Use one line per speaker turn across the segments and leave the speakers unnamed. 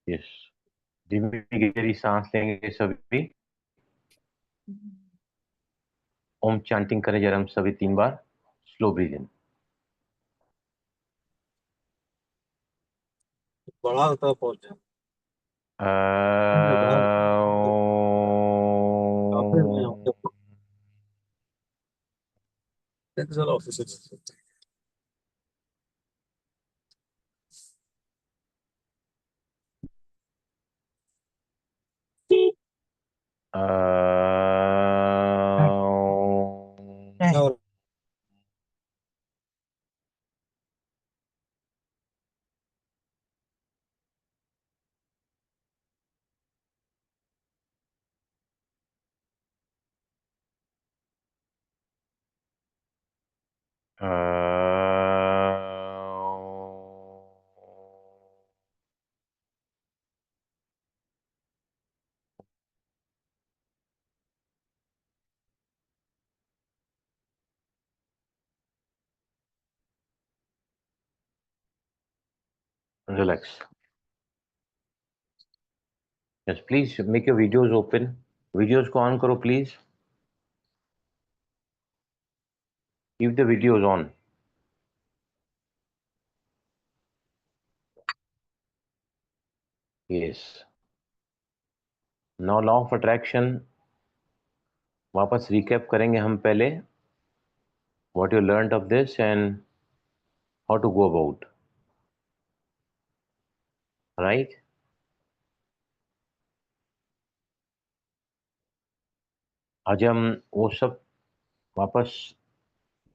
Yes, धीमी गहरी सांस लेंगे सभी। ओम चैंटिंग करें जरा हम सभी 3 बार। स्लो ब्रीथ इन।
बड़ा होता है पहुंच जाए। काफी में चलो ऑफिस से। और
relax. Yes, please make your videos open. Videos को ऑन करो please. Keep the videos on. Yes, now law of attraction वापस रिकैप करेंगे हम पहले। What you learned of this and how to go about, right. आज हम वो सब वापस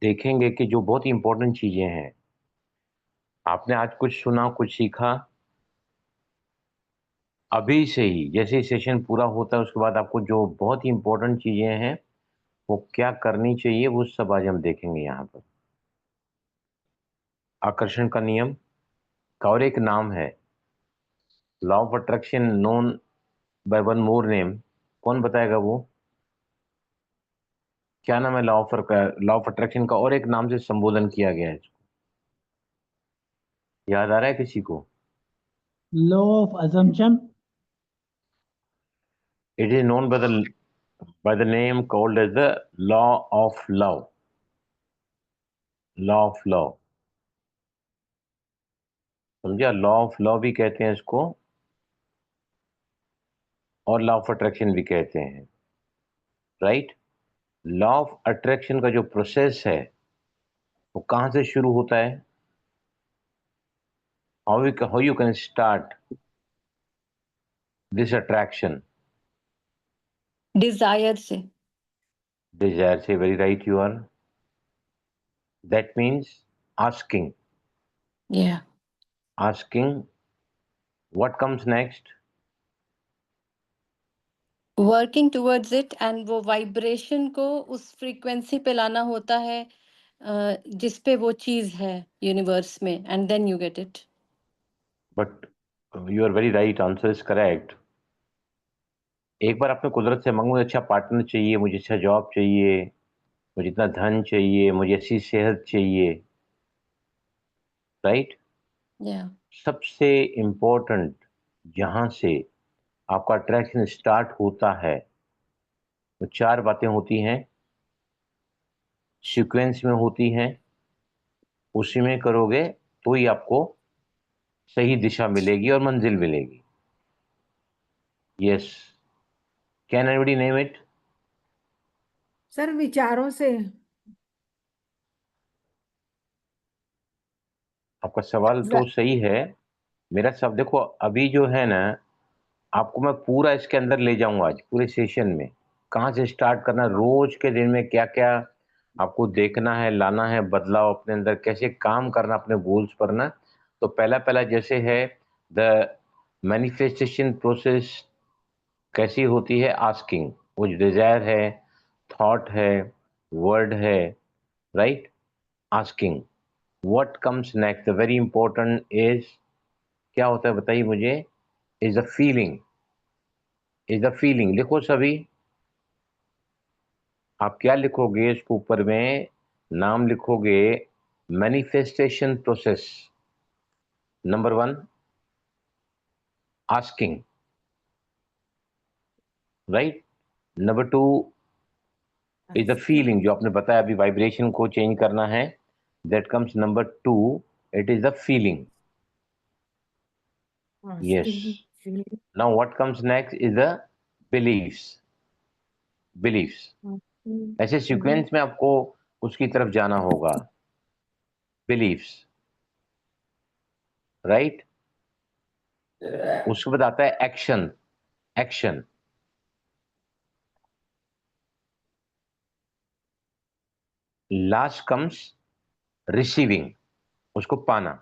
देखेंगे कि जो बहुत ही इंपॉर्टेंट चीजें हैं। आपने आज कुछ सुना, कुछ सीखा। अभी से ही जैसे ही सेशन पूरा होता है उसके बाद आपको जो बहुत ही इंपॉर्टेंट चीजें हैं वो क्या करनी चाहिए, वो सब आज हम देखेंगे यहाँ पर। आकर्षण का नियम का और एक नाम है law of attraction, known by one more name. कौन बताएगा वो क्या नाम है? लॉ ऑफ अट्रैक्शन का और एक नाम से संबोधन किया गया है इसको, याद आ रहा है किसी को?
Law of assumption.
It is known by the name called as the law of love. Law of love, समझा? लॉ ऑफ लव भी कहते हैं इसको और लॉ ऑफ अट्रैक्शन भी कहते हैं, राइट। लॉ ऑफ अट्रैक्शन का जो प्रोसेस है वो कहां से शुरू होता है? How you can start this attraction?
Desire से।
डिजायर से, very right you are. That means asking.
या
asking, what comes next?
Working towards it, and वो वाइब्रेशन को उस फ्रीक्वेंसी पे लाना होता है जिस पे वो चीज है यूनिवर्स में, and then you get it.
But you are very right, answer is correct. एक बार आपने कुदरत से मांगो, मुझे अच्छा पार्टनर चाहिए, मुझे अच्छा जॉब चाहिए, मुझे इतना धन चाहिए, मुझे ऐसी सेहत चाहिए, राइट।
या
सबसे इम्पोर्टेंट जहां से आपका अट्रैक्शन स्टार्ट होता है तो 4 बातें होती हैं, सीक्वेंस में होती हैं। उसी में करोगे तो ही आपको सही दिशा मिलेगी और मंजिल मिलेगी। Yes, can anybody name it?
Sir विचारों से।
आपका सवाल तो सही है। मेरा सब देखो, अभी जो है ना, आपको मैं पूरा इसके अंदर ले जाऊंगा आज पूरे सेशन में। कहाँ से स्टार्ट करना, रोज के दिन में क्या क्या आपको देखना है, लाना है बदलाव अपने अंदर, कैसे काम करना अपने गोल्स पर ना। तो पहला पहला जैसे है द मैनिफेस्टेशन प्रोसेस कैसी होती है? आस्किंग, वो जो डिजायर है, थॉट है, वर्ड है, right. Asking, what comes next, the very important is, क्या होता है बताइए मुझे? Is the feeling. Is the feeling, लिखो सभी। आप क्या लिखोगे इसके ऊपर में? नाम लिखोगे manifestation process. Number 1 asking, right? Number 2 is the feeling, जो आपने बताया अभी वाइब्रेशन को चेंज करना है. That comes number 2, it is the feeling. Yes. Now what comes next is the beliefs. ऐसे सीक्वेंस में आपको उसकी तरफ जाना होगा. Beliefs, right? उसके बाद आता है एक्शन. लास्ट कम्स रिसीविंग, उसको पाना.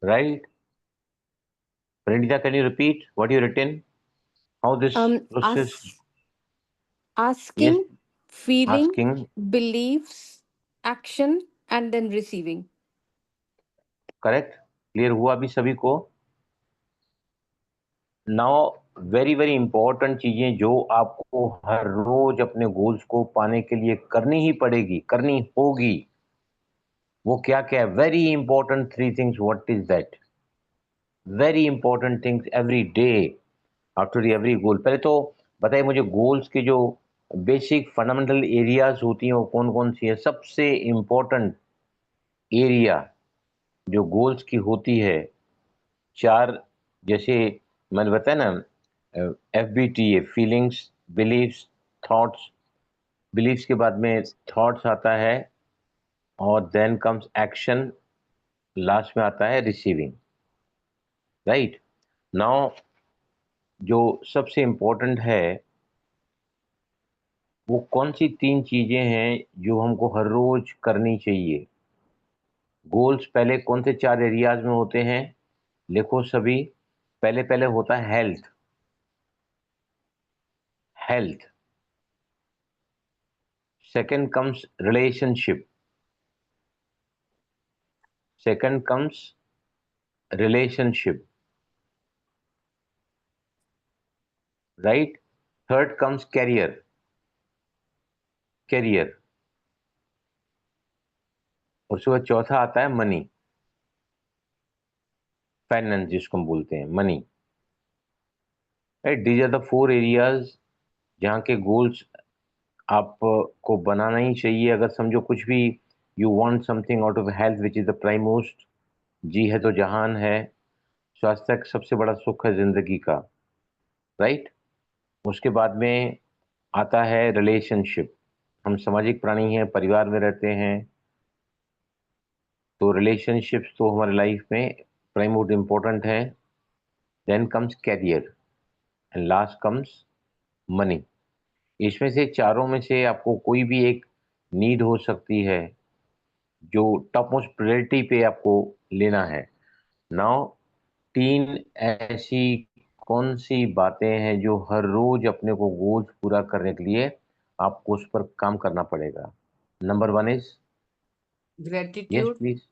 Right? Pranita, can you repeat what you written? How this process?
Asking,
Yes,
feeling,
asking.
beliefs, action, and then receiving.
Correct. Clear हुआ अभी सभी को? नाउ वेरी वेरी इंपॉर्टेंट चीजें जो आपको हर रोज अपने गोल्स को पाने के लिए करनी ही पड़ेगी, करनी होगी, वो क्या क्या है? Very important 3 things. What is that? Very important things every day after every goal. पहले तो बताइए मुझे, गोल्स के जो बेसिक फंडामेंटल एरियाज होती हैं वो कौन कौन सी है? सबसे इंपॉर्टेंट एरिया जो गोल्स की होती है, 4, जैसे मैंने बताया ना, FBTA, feelings, beliefs, thoughts. Beliefs के बाद में थॉट्स आता है और देन कम्स एक्शन, लास्ट में आता है रिसीविंग. राइट. नाउ जो सबसे इंपॉर्टेंट है वो कौन सी 3 चीजें हैं जो हमको हर रोज करनी चाहिए? गोल्स पहले कौन से 4 एरियाज में होते हैं? लिखो सभी. पहले होता है health. Second comes relationship. Right. Third comes career. और उसके बाद चौथा आता है मनी, फाइनेंस जिसको हम बोलते हैं, money. Right. These are the 4 areas जहाँ के गोल्स आपको बनाना ही चाहिए. अगर समझो कुछ भी, you want something out of health which is the prime most. जी है तो जहान है. स्वास्थ्य सबसे बड़ा सुख है जिंदगी का. राइट. उसके बाद में आता है रिलेशनशिप. हम सामाजिक प्राणी हैं, परिवार में रहते हैं, तो रिलेशनशिप्स तो हमारे लाइफ में प्राइम मोस्ट इम्पोर्टेंट है. Then comes career and last comes money. इसमें से चारों में से आपको कोई भी एक नीड हो सकती है जो टॉप मोस्ट प्रायोरिटी पे आपको लेना है. नाउ 3 ऐसी कौन सी बातें हैं जो हर रोज अपने को गोल्स पूरा करने के लिए आपको उस पर काम करना पड़ेगा? Number 1 is yes
gratitude.
Please.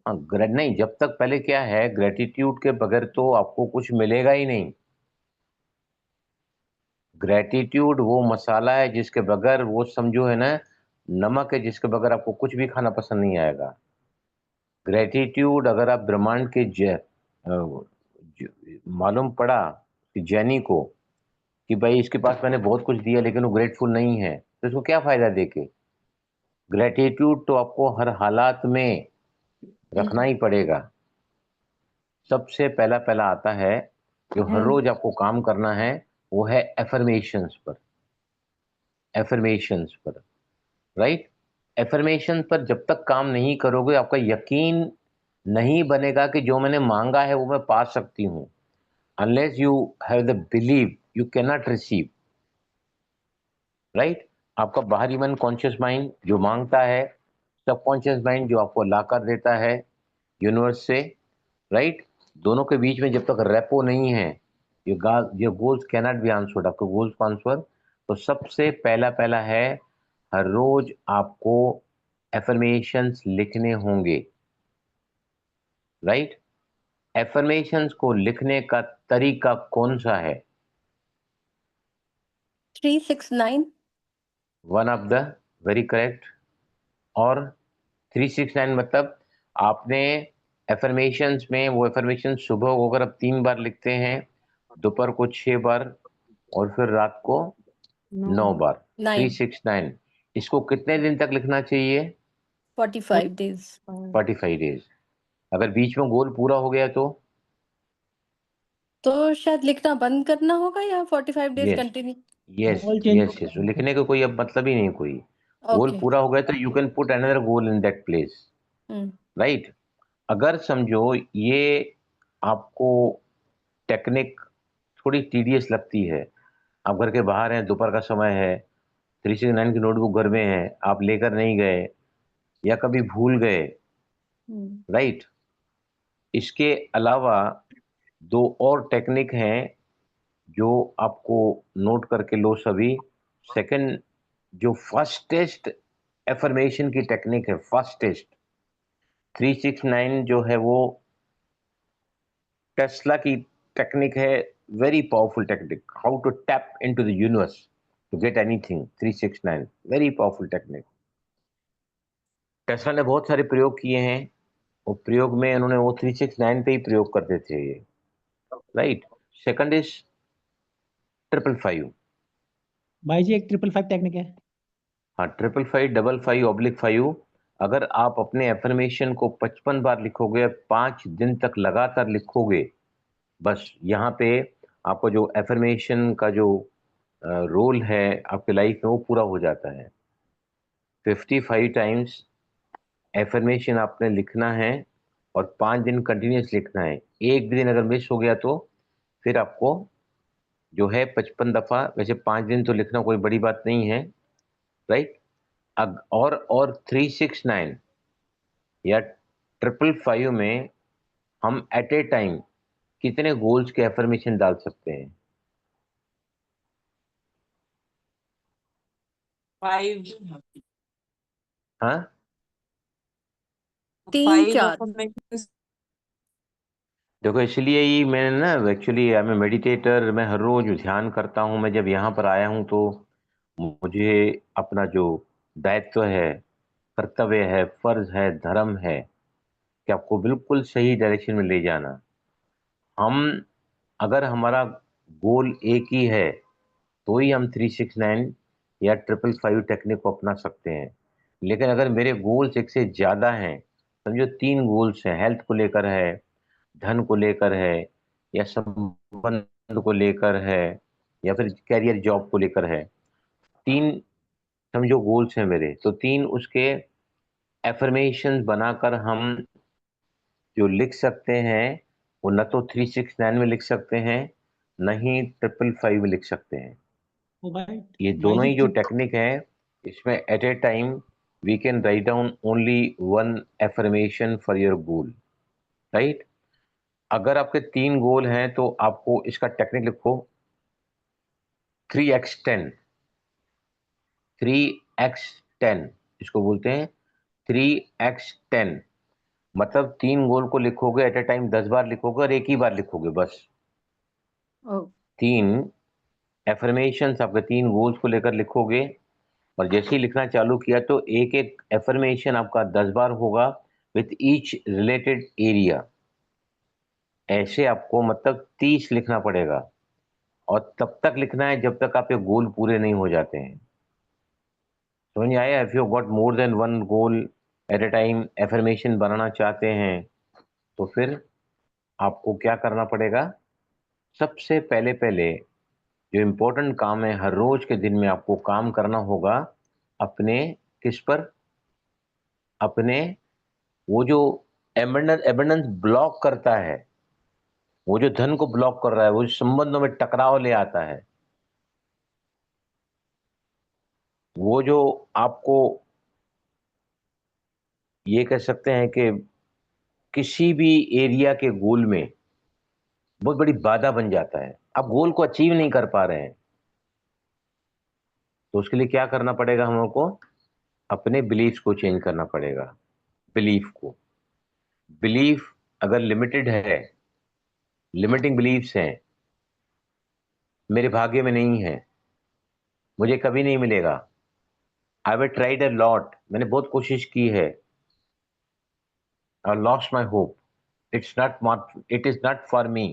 हाँ, नहीं, जब तक पहले क्या है, ग्रेटिट्यूड के बगैर तो आपको कुछ मिलेगा ही नहीं. ग्रेटिट्यूड वो मसाला है जिसके बगैर, वो समझो है ना, नमक है जिसके बगैर आपको कुछ भी खाना पसंद नहीं आएगा. ग्रेटिट्यूड अगर आप ब्रह्मांड के मालूम पड़ा कि जैनी को कि भाई इसके पास मैंने बहुत कुछ दिया लेकिन वो ग्रेटफुल नहीं है, तो इसको क्या फायदा देके? ग्रेटिट्यूड तो आपको हर हालात में रखना ही पड़ेगा. सबसे पहला आता है जो हर रोज आपको काम करना है, वो है एफर्मेशंस पर. राइट. एफर्मेशन पर जब तक काम नहीं करोगे, आपका यकीन नहीं बनेगा कि जो मैंने मांगा है वो मैं पा सकती हूँ. Unless you have the believe, you can not receive. Right. आपका बाहरी मन, कॉन्शियस माइंड जो मांगता है, सबकॉन्शियस माइंड जो आपको ला कर देता है यूनिवर्स से. राइट. दोनों के बीच में जब तक रेपो नहीं है, your goals cannot be answered. आपके गोल्स को आंसर, तो सबसे पहला है, हर रोज आपको एफर्मेशंस लिखने होंगे. राइट. एफर्मेशंस को लिखने का तरीका कौन सा है?
369.
One of the very correct. और 369 मतलब आपने एफर्मेशंस में वो एफर्मेशन सुबह को अगर आप 3 बार लिखते हैं, दोपहर को 6 बार और फिर रात को 9 बार,
9
369, इसको कितने दिन तक लिखना चाहिए?
45 days
45 डेज। अगर बीच में गोल पूरा हो गया
तो शायद लिखना बंद करना होगा या 45 days
yes
continue.
Yes
Goal change
yes yes, लिखने का कोई अब मतलब ही नहीं कोई। गोल
ओके
पूरा हो गया तो you can put another goal in that place, right. अगर समझो ये आपको टेक्निक थोड़ी टीडियस लगती है, आप घर के बाहर हैं, दोपहर का समय है, 369 की नोटबुक घर में है, आप लेकर नहीं गए या कभी भूल गए, राइट। इसके अलावा 2 और टेक्निक हैं जो आपको नोट करके लो सभी। सेकंड, जो फास्टेस्ट एफर्मेशन की टेक्निक है, फास्टेस्ट 369 जो है वो टेस्ला की टेक्निक है, very powerful technique, how to tap into the universe to get anything, 369 very powerful technique. Tesla ने बहुत सारे प्रयोग किए हैं, वो प्रयोग में उन्होंने वो 369 पे ही प्रयोग करते थे ये, राइट। Second is 555।
भाई जी एक 555 टेक्निक है।
हाँ, 555, 55/5। अगर आप अपने एफर्मेशन को 55 बार लिखोगे, 5 दिन तक लगातार लिखोगे, बस यहाँ पे आपका जो एफर्मेशन का जो रोल है आपके लाइफ में वो पूरा हो जाता है। 55 टाइम्स एफर्मेशन आपने लिखना है और 5 दिन कंटिन्यूस लिखना है। एक भी दिन अगर मिस हो गया तो फिर आपको जो है 55 दफा, वैसे 5 दिन तो लिखना कोई बड़ी बात नहीं है, राइट। और 369 या 555 में हम एट ए टाइम कितने गोल्स के एफर्मेशन डाल सकते हैं?
5
हाँ,
3-4
affirmations.
देखो इसलिए ही मैंने ना, actually I am a meditator, मैं हर रोज ध्यान करता हूँ। मैं जब यहाँ पर आया हूँ तो मुझे अपना जो दायित्व है, कर्तव्य है, फर्ज है, धर्म है कि आपको बिल्कुल सही डायरेक्शन में ले जाना। हम अगर हमारा गोल एक ही है तो ही हम 369 या 555 टेक्निक को अपना सकते हैं। लेकिन अगर मेरे गोल्स एक से ज़्यादा हैं, समझो 3 गोल्स हैं, हेल्थ को लेकर है, धन को लेकर है, या संबंध को लेकर है, या फिर कैरियर जॉब को लेकर है, 3 समझो गोल्स हैं मेरे, तो 3 उसके एफर्मेशन बनाकर हम जो लिख सकते हैं वो न तो 369 में लिख सकते हैं, न ही 555 में लिख सकते हैं।
ओ भाई
ये
भाई
दोनों
जी
ही जो टेक्निक है, इसमें at a time we can write down only 1 affirmation for your goal, right. अगर आपके 3 गोल हैं तो आपको इसका टेक्निक लिखो 3x10, 3x10 इसको बोलते हैं 3x10। मतलब 3 गोल को लिखोगे एट ए टाइम 10 बार लिखोगे और एक ही बार लिखोगे बस।
ओ
3 एफर्मेशन आपके 3 गोल्स को लेकर लिखोगे और जैसे ही लिखना चालू किया तो एक एक एफर्मेशन आपका 10 बार होगा विथ ईच रिलेटेड एरिया। ऐसे आपको मतलब 30 लिखना पड़ेगा और तब तक लिखना है जब तक आपके गोल पूरे नहीं हो जाते हैं। समझ में आया? If you got more than 1 goal at a time, affirmation बनाना चाहते हैं तो फिर आपको क्या करना पड़ेगा? सबसे पहले पहले जो इम्पोर्टेंट काम है हर रोज के दिन में आपको काम करना होगा अपने, किस पर? अपने वो जो एबंडेंस ब्लॉक करता है, वो जो धन को ब्लॉक कर रहा है, वो जो संबंधों में टकराव ले आता है, वो जो आपको ये कह सकते हैं कि किसी भी एरिया के गोल में बहुत बड़ी बाधा बन जाता है, आप गोल को अचीव नहीं कर पा रहे हैं, तो उसके लिए क्या करना पड़ेगा? हम लोग को अपने बिलीफ को चेंज करना पड़ेगा। बिलीफ को, बिलीफ अगर लिमिटेड है, लिमिटिंग बिलीफ्स हैं, मेरे भाग्य में नहीं है, मुझे कभी नहीं मिलेगा, I have tried a lot, मैंने बहुत कोशिश की है, I lost my hope. It is not for me.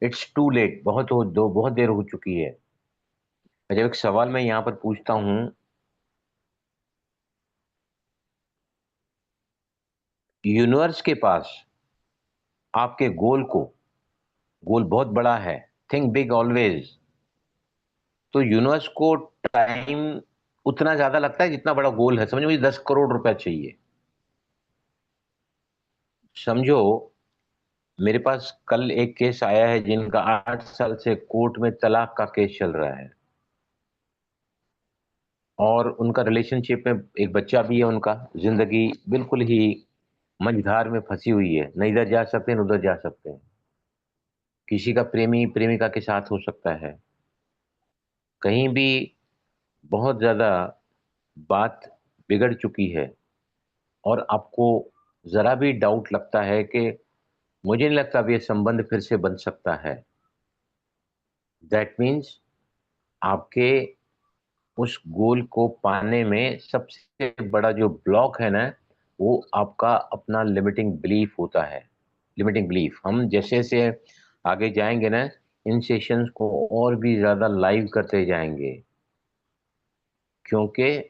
It's too late. बहुत देर हो चुकी है। जब एक सवाल मैं यहाँ पर पूछता हूँ, यूनिवर्स के पास आपके गोल बहुत बड़ा है, थिंक बिग ऑलवेज, तो यूनिवर्स को टाइम उतना ज्यादा लगता है जितना बड़ा गोल है। समझो मुझे 10 करोड़ रुपया चाहिए। समझो मेरे पास कल एक केस आया है जिनका 8 साल से कोर्ट में तलाक का केस चल रहा है, और उनका रिलेशनशिप में एक बच्चा भी है। उनका जिंदगी बिल्कुल ही मझधार में फंसी हुई है, न इधर जा सकते न उधर जा सकते हैं। किसी का प्रेमी प्रेमिका के साथ हो सकता है, कहीं भी बहुत ज्यादा बात बिगड़ चुकी है, और आपको जरा भी डाउट लगता है कि मुझे नहीं लगता अब ये संबंध फिर से बन सकता है। दैट मीन्स आपके उस गोल को पाने में सबसे बड़ा जो ब्लॉक है ना, वो आपका अपना लिमिटिंग बिलीफ होता है। लिमिटिंग बिलीफ हम जैसे जैसे आगे जाएंगे ना, इन सेशंस को और भी ज्यादा लाइव करते जाएंगे, क्योंकि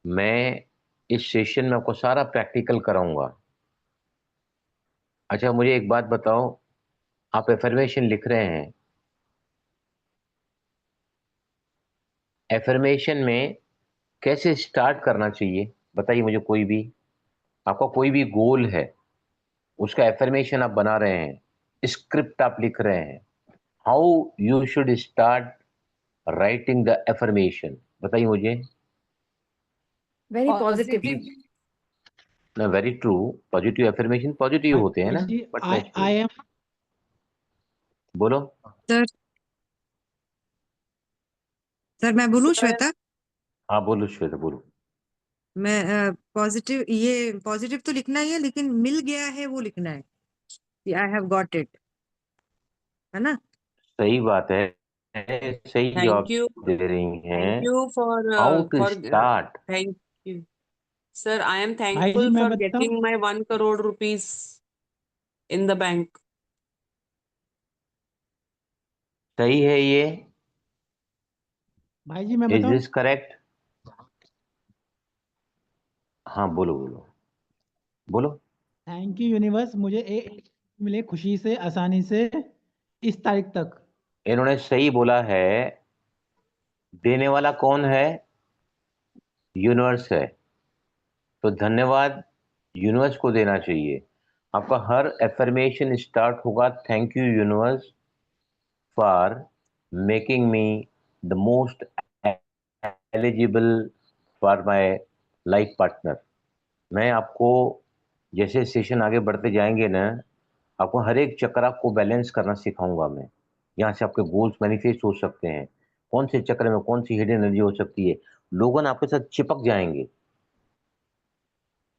मैं इस सेशन में आपको सारा प्रैक्टिकल कराऊंगा। अच्छा मुझे एक बात बताओ, आप एफर्मेशन लिख रहे हैं, एफर्मेशन में कैसे स्टार्ट करना चाहिए बताइए मुझे। कोई भी आपका कोई भी गोल है, उसका एफर्मेशन आप बना रहे हैं, स्क्रिप्ट आप लिख रहे हैं, how you should start writing the affirmation, बताइए मुझे।
Very positively.
ना very true, positive affirmation positive होते हैं ना,
जी,
बट
I am
बोलो।
सर सर मैं बोलूं
सर
श्वेता।
हाँ बोलो श्वेता बोलो।
मैं पॉजिटिव तो लिखना ही है, लेकिन मिल गया है वो लिखना है कि आई हैव गॉट इट, है ना।
सही बात है, सही
थैंक
जवाब
यू
दे रही
थैंक
हैं।
You
how to
for
start.
Thank you sir I am
भाई जी
थैंकफुल
मैं
फॉर
बताऊं,
getting my 1 crore rupees in the bank.
सही है ये?
भाई जी मैं
इज
बताऊं,
दिस करेक्ट? हाँ बोलो बोलो बोलो।
थैंक यू यूनिवर्स, मुझे एक मिले खुशी से, आसानी से, इस तारीख तक।
इन्होंने सही बोला है। देने वाला कौन है? यूनिवर्स है। तो धन्यवाद यूनिवर्स को देना चाहिए। आपका हर एफर्मेशन स्टार्ट होगा, thank you universe for making me the most eligible for my life partner. मैं आपको जैसे सेशन आगे बढ़ते जाएंगे ना, आपको हर एक चक्र को बैलेंस करना सिखाऊंगा मैं। यहाँ से आपके गोल्स मैनिफेस्ट हो सकते हैं, कौन से चक्र में कौन सी हिडन एनर्जी हो सकती है। लोगों आपके साथ चिपक जाएंगे।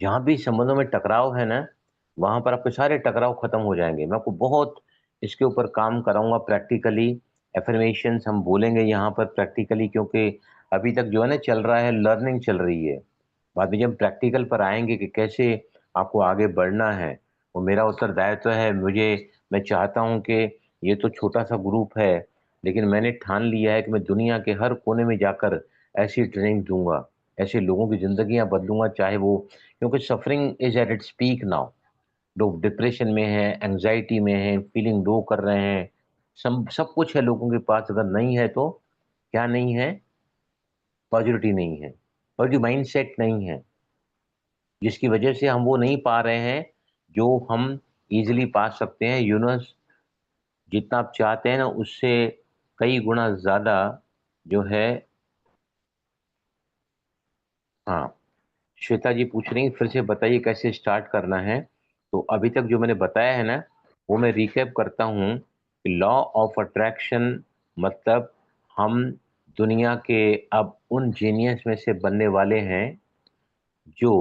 जहां भी संबंधों में टकराव है ना, वहां पर आपके सारे टकराव खत्म हो जाएंगे। मैं आपको बहुत इसके ऊपर काम कराऊंगा प्रैक्टिकली। एफर्मेशंस हम बोलेंगे यहाँ पर प्रैक्टिकली, क्योंकि अभी तक जो है ना चल रहा है, लर्निंग चल रही है। बाद में जब प्रैक्टिकल पर आएंगे कि कैसे आपको आगे बढ़ना है, वो मेरा उत्तरदायित्व है। मैं चाहता हूं कि ये तो छोटा सा ग्रुप है, लेकिन मैंने ठान लिया है कि मैं दुनिया के हर कोने में जाकर ऐसी ट्रेनिंग दूंगा, ऐसे लोगों की जिंदगियां बदलूंगा, चाहे वो, क्योंकि suffering is at its peak now. लोग डिप्रेशन में हैं, एंग्जाइटी में हैं, फीलिंग लो कर रहे हैं। सब कुछ है लोगों के पास, अगर नहीं है तो क्या नहीं है? पॉजिटिविटी नहीं है, पॉजिटिव माइंडसेट नहीं है, जिसकी वजह से हम वो नहीं पा रहे हैं जो हम इजीली पा सकते हैं। यूनिवर्स जितना आप चाहते हैं ना, उससे कई गुना ज्यादा जो है। हाँ, श्वेता जी पूछ रही हैं, फिर से बताइए कैसे स्टार्ट करना है। तो अभी तक जो मैंने बताया है ना, वो मैं रिकैप करता हूँ कि लॉ ऑफ अट्रैक्शन मतलब हम दुनिया के अब उन जीनियस में से बनने वाले हैं जो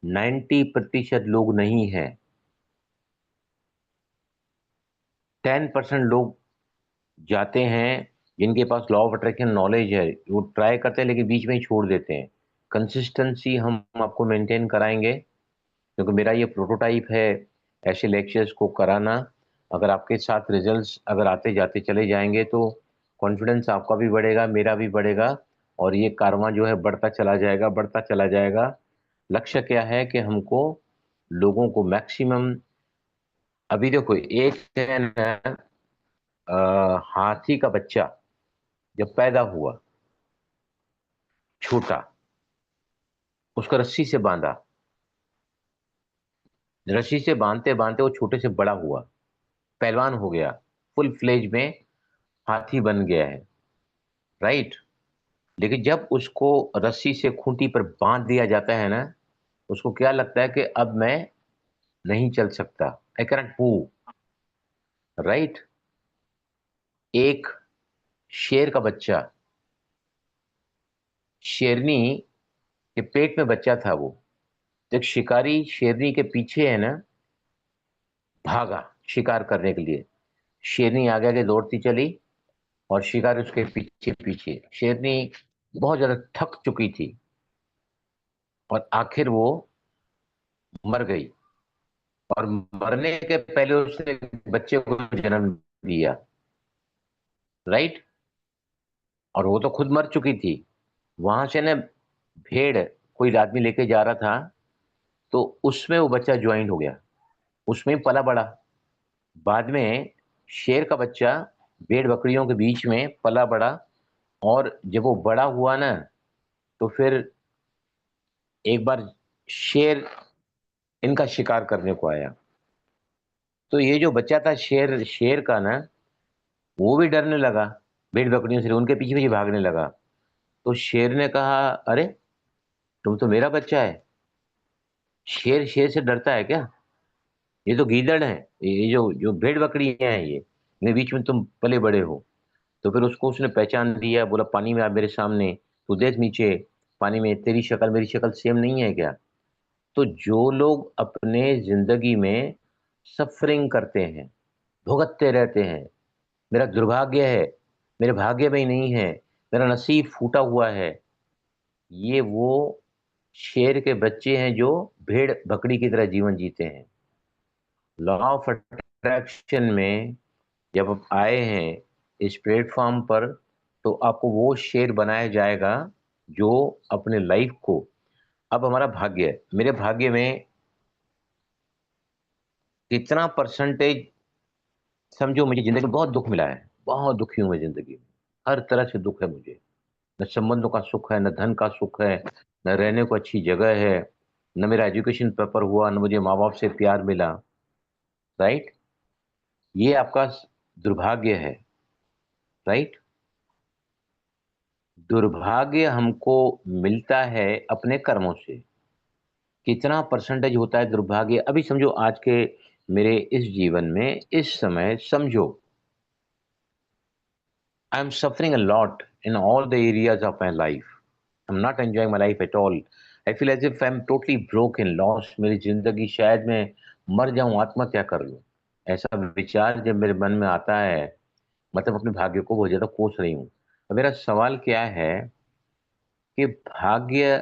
90% लोग नहीं हैं। 10% लोग जाते हैं जिनके पास लॉ ऑफ अट्रैक्शन नॉलेज है, वो ट्राई करते हैं लेकिन बीच में ही छोड़ देते हैं। कंसिस्टेंसी हम आपको मेंटेन कराएंगे, क्योंकि मेरा ये प्रोटोटाइप है ऐसे लेक्चर्स को कराना। अगर आपके साथ रिजल्ट्स अगर आते जाते चले जाएंगे तो कॉन्फिडेंस आपका भी बढ़ेगा, मेरा भी बढ़ेगा, और ये कारवां जो है बढ़ता चला जाएगा, बढ़ता चला जाएगा। लक्ष्य क्या है कि हमको लोगों को मैक्सिमम, अभी देखो एक है ना, हाथी का बच्चा जब पैदा हुआ छोटा, उसको रस्सी से बांधा, रस्सी से बांधते बांधते वो छोटे से बड़ा हुआ, पहलवान हो गया, फुल फ्लेज में हाथी बन गया है, राइट। लेकिन जब उसको रस्सी से खूंटी पर बांध दिया जाता है ना, उसको क्या लगता है कि अब मैं नहीं चल सकता, आई कैनॉट मूव, राइट। एक शेर का बच्चा, शेरनी के पेट में बच्चा था वो, एक शिकारी शेरनी के पीछे है ना भागा शिकार करने के लिए, शेरनी आगे आगे दौड़ती चली और शिकार उसके पीछे पीछे। शेरनी बहुत ज्यादा थक चुकी थी और आखिर वो मर गई, और मरने के पहले उसने बच्चे को जन्म दिया, राइट। और वो तो खुद मर चुकी थी। वहां से ना भेड़ कोई आदमी लेके जा रहा था, तो उसमें वो बच्चा ज्वाइन हो गया, उसमें ही पला बड़ा। बाद में शेर का बच्चा भेड़ बकरियों के बीच में पला बड़ा, और जब वो बड़ा हुआ ना, तो फिर एक बार शेर इनका शिकार करने को आया। तो ये जो बच्चा था शेर शेर का ना, वो भी डरने लगा भेड़ बकरियों से, उनके पीछे पीछे भागने लगा। तो शेर ने कहा, अरे तुम तो मेरा बच्चा है, शेर शेर से डरता है क्या? ये तो गीदड़ है, ये जो जो भेड़ बकरियां हैं, ये इनके बीच में तुम पले बड़े हो। तो फिर उसको उसने पहचान दिया, बोला पानी में आ मेरे सामने, तू देख नीचे पानी में, तेरी शक्ल मेरी शक्ल सेम नहीं है क्या? तो जो लोग अपने जिंदगी में सफरिंग करते हैं, भुगतते रहते हैं, मेरा दुर्भाग्य है, मेरे भाग्य में ही नहीं है, मेरा नसीब फूटा हुआ है, ये वो शेर के बच्चे हैं जो भेड़ बकरी की तरह जीवन जीते हैं। लॉ ऑफ अट्रैक्शन में जब आप आए हैं इस प्लेटफॉर्म पर, तो आपको वो शेर बनाया जाएगा जो अपने लाइफ को, अब हमारा भाग्य है, मेरे भाग्य में कितना परसेंटेज, समझो मुझे जिंदगी में बहुत दुख मिला है, बहुत दुखी हूं मैं जिंदगी में, हर तरह से दुख है मुझे, न संबंधों का सुख है, न धन का सुख है, न रहने को अच्छी जगह है, न मेरा एजुकेशन पेपर हुआ, न मुझे माँ बाप से प्यार मिला, राइट। ये आपका दुर्भाग्य है, राइट। दुर्भाग्य हमको मिलता है अपने कर्मों से। कितना परसेंटेज होता है दुर्भाग्य? अभी समझो आज के मेरे इस जीवन में इस समय समझो, I am suffering a lot in all the areas of my life, I am not enjoying my life at all, I feel as if I am totally broken, lost, मेरी जिंदगी शायद मैं मर जाऊं, आत्महत्या कर लूं। ऐसा विचार जब मेरे मन में आता है, मतलब अपने भाग्य को बहुत ज्यादा कोस रही हूँ। अब मेरा सवाल क्या है कि भाग्य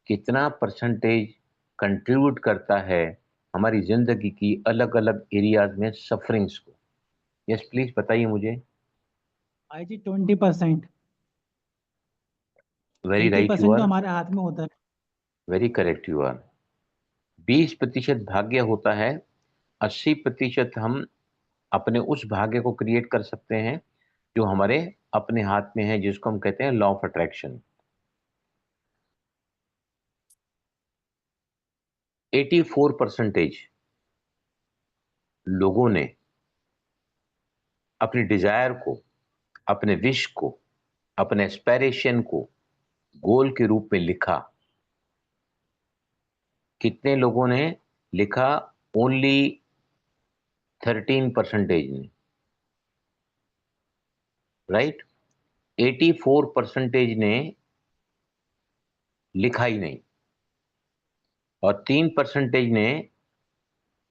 कितना परसेंटेज कंट्रीब्यूट करता है हमारी जिंदगी की अलग अलग एरियाज में सफरिंग्स को? यस प्लीज बताइए मुझे।
आई जी 20%।
वेरी राइट यू
80% तो
आर,
हमारे हाथ में होता है।
Very correct you are. 20% भाग्य होता है, 80% हम अपने उस भाग्य को क्रिएट कर सकते हैं जो हमारे अपने हाथ में है, जिसको हम कहते हैं लॉ ऑफ अट्रैक्शन। 84% लोगों ने अपनी डिजायर को, अपने विश को, अपने एस्पिरेशन को गोल के रूप में लिखा। कितने लोगों ने लिखा? ओनली 13% ने, राइट। 84% ने लिखा ही नहीं, और 3% ने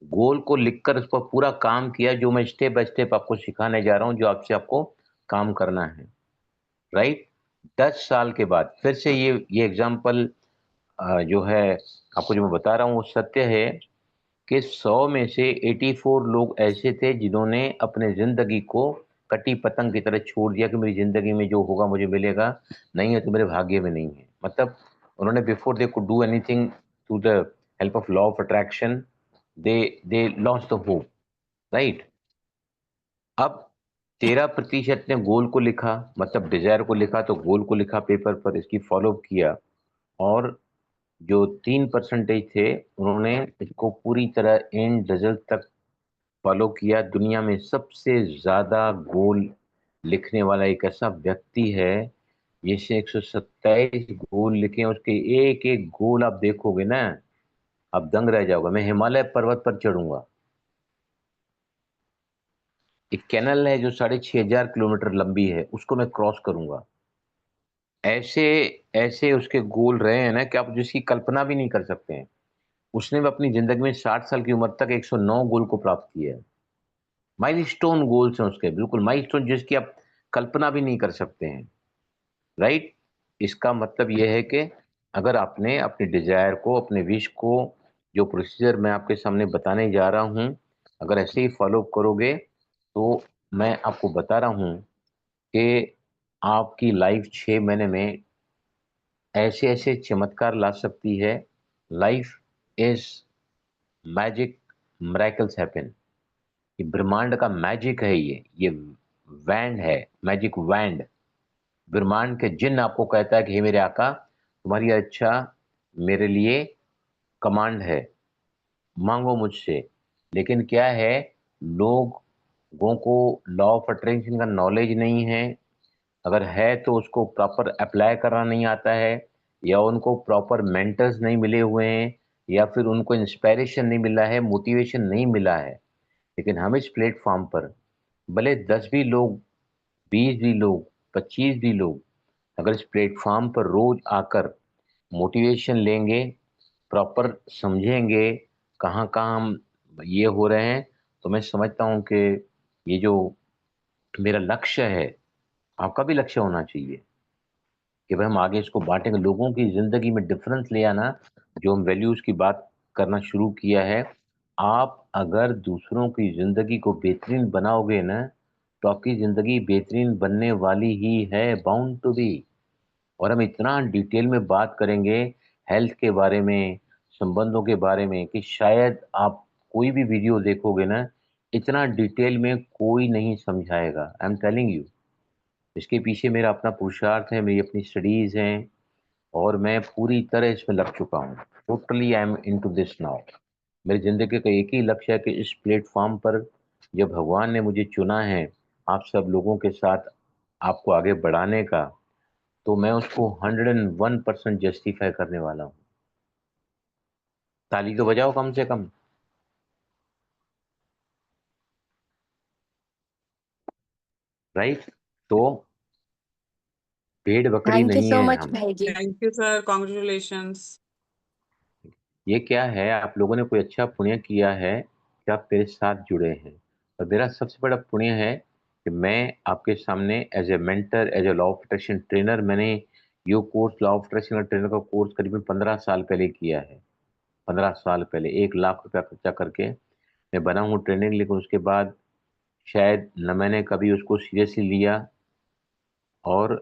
गोल को लिखकर उस पर पूरा काम किया, जो मैं स्टेप बाय स्टेप आपको सिखाने जा रहा हूं, जो आपसे आपको काम करना है, राइट। 10 साल के बाद फिर से ये एग्जाम्पल जो है आपको जो मैं बता रहा हूँ वो सत्य है कि 100 में से 84 लोग ऐसे थे जिन्होंने अपने जिंदगी को कटी पतंग की तरह छोड़ दिया कि मेरी जिंदगी में जो होगा मुझे मिलेगा, नहीं है तो मेरे भाग्य में नहीं है। मतलब उन्होंने before they could do anything through the help of law of attraction they lost the hope, right. अब 13% ने गोल को लिखा, मतलब डिजायर को लिखा, तो गोल को लिखा पेपर पर, इसकी फॉलो किया, और जो 3% थे उन्होंने इसको पूरी तरह एंड रिजल्ट तक फॉलो किया। दुनिया में सबसे ज्यादा गोल लिखने वाला एक ऐसा व्यक्ति है जिसने 127 गोल लिखे हैं। उसके एक एक गोल आप देखोगे ना, आप दंग रह जाओगे। मैं हिमालय पर्वत पर चढ़ूंगा, एक कैनल है जो 6500 किलोमीटर लंबी है, उसको मैं क्रॉस करूंगा। ऐसे ऐसे उसके गोल रहे हैं ना कि आप जिसकी कल्पना भी नहीं कर सकते हैं। उसने भी अपनी जिंदगी में 60 साल की उम्र तक 109 गोल को प्राप्त किया है। माइलस्टोन गोल्स हैं उसके, बिल्कुल माइलस्टोन जिसकी आप कल्पना भी नहीं कर सकते हैं, राइट। इसका मतलब यह है कि अगर आपने अपने डिजायर को, अपने विश को, जो प्रोसीजर मैं आपके सामने बताने जा रहा हूं, अगर ऐसे ही फॉलो करोगे तो मैं आपको बता रहा हूं कि आपकी लाइफ 6 महीने में ऐसे ऐसे चमत्कार ला सकती है। Life is magic, miracles happen. ये ब्रह्मांड का मैजिक है, ये वैंड है, मैजिक वैंड। ब्रह्मांड के जिन आपको कहता है कि हे मेरे आका, तुम्हारी अच्छा मेरे लिए कमांड है, मांगो मुझसे। लेकिन क्या है, लोगों को लॉ ऑफ अट्रैक्शन का नॉलेज नहीं है। अगर है तो उसको प्रॉपर अप्लाई करना नहीं आता है, या उनको प्रॉपर मेंटर्स नहीं मिले हुए हैं, या फिर उनको इंस्पायरेशन नहीं मिला है, मोटिवेशन नहीं मिला है। लेकिन हम इस प्लेटफॉर्म पर भले 10 भी लोग, 20 भी लोग, 25 भी लोग अगर इस प्लेटफॉर्म पर रोज आकर मोटिवेशन लेंगे, प्रॉपर समझेंगे कहाँ कहाँ हम ये हो रहे हैं, तो मैं समझता हूँ कि ये जो मेरा लक्ष्य है, आपका भी लक्ष्य होना चाहिए कि भाई हम आगे इसको बांटेंगे, लोगों की जिंदगी में डिफरेंस ले आना। जो हम वैल्यूज की बात करना शुरू किया है, आप अगर दूसरों की जिंदगी को बेहतरीन बनाओगे ना, तो आपकी जिंदगी बेहतरीन बनने वाली ही है, बाउंड टू बी। और हम इतना डिटेल में बात करेंगे हेल्थ के बारे में, संबंधों के बारे में, कि शायद आप कोई भी वीडियो देखोगे ना, इतना डिटेल में कोई नहीं समझाएगा। आई एम टेलिंग यू, इसके पीछे मेरा अपना पुरुषार्थ है, मेरी अपनी स्टडीज हैं, और मैं पूरी तरह इसमें लग चुका हूँ। Totally I am into this now. मेरी जिंदगी का एक ही लक्ष्य है कि इस प्लेटफॉर्म पर जब भगवान ने मुझे चुना है आप सब लोगों के साथ आपको आगे बढ़ाने का, तो मैं उसको 101% जस्टिफाई करने वाला हूँ। ताली तो बजाओ कम से कम, राइट। तो भेड़ बकरी
थैंक यू
नहीं
सो
है
मच
हम।
भाई जी।
Thank you, sir. Congratulations.
ये क्या है, आप लोगों ने कोई अच्छा पुण्य किया है कि आप मेरे साथ जुड़े हैं। और मेरा सबसे बड़ा पुण्य है कि मैं आपके सामने as a mentor, as a law of attraction trainer, मैंने यो कोर्स लॉ ऑफ अट्रैक्शन का ट्रेनर का कोर्स करीबन 15 साल पहले किया है। 15 साल पहले 1 लाख रुपया खर्चा करके मैं बना हूँ ट्रेनिंग, लेकिन उसके बाद शायद न मैंने कभी उसको सीरियसली लिया। और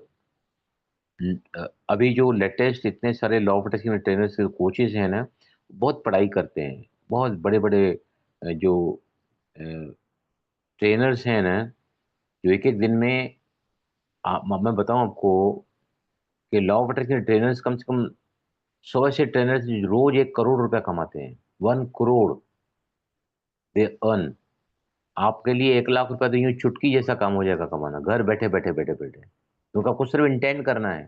अभी जो लेटेस्ट इतने सारे लॉ ऑफ अट्रैक्शन ट्रेनर्स के कोचेज हैं ना, बहुत पढ़ाई करते हैं, बहुत बड़े बड़े जो ट्रेनर्स हैं ना, जो एक एक दिन में मैं बताऊं आपको कि लॉ ऑफ अट्रैक्शन ट्रेनर्स कम से कम 100 ऐसे ट्रेनर्स रोज 1 करोड़ रुपया कमाते हैं। 1 करोड़ दे अर्न। आपके लिए 1 लाख रुपया तो यूं चुटकी जैसा काम हो जाएगा कमाना, घर बैठे बैठे बैठे बैठे, क्योंकि आपको सिर्फ इंटेंड करना है।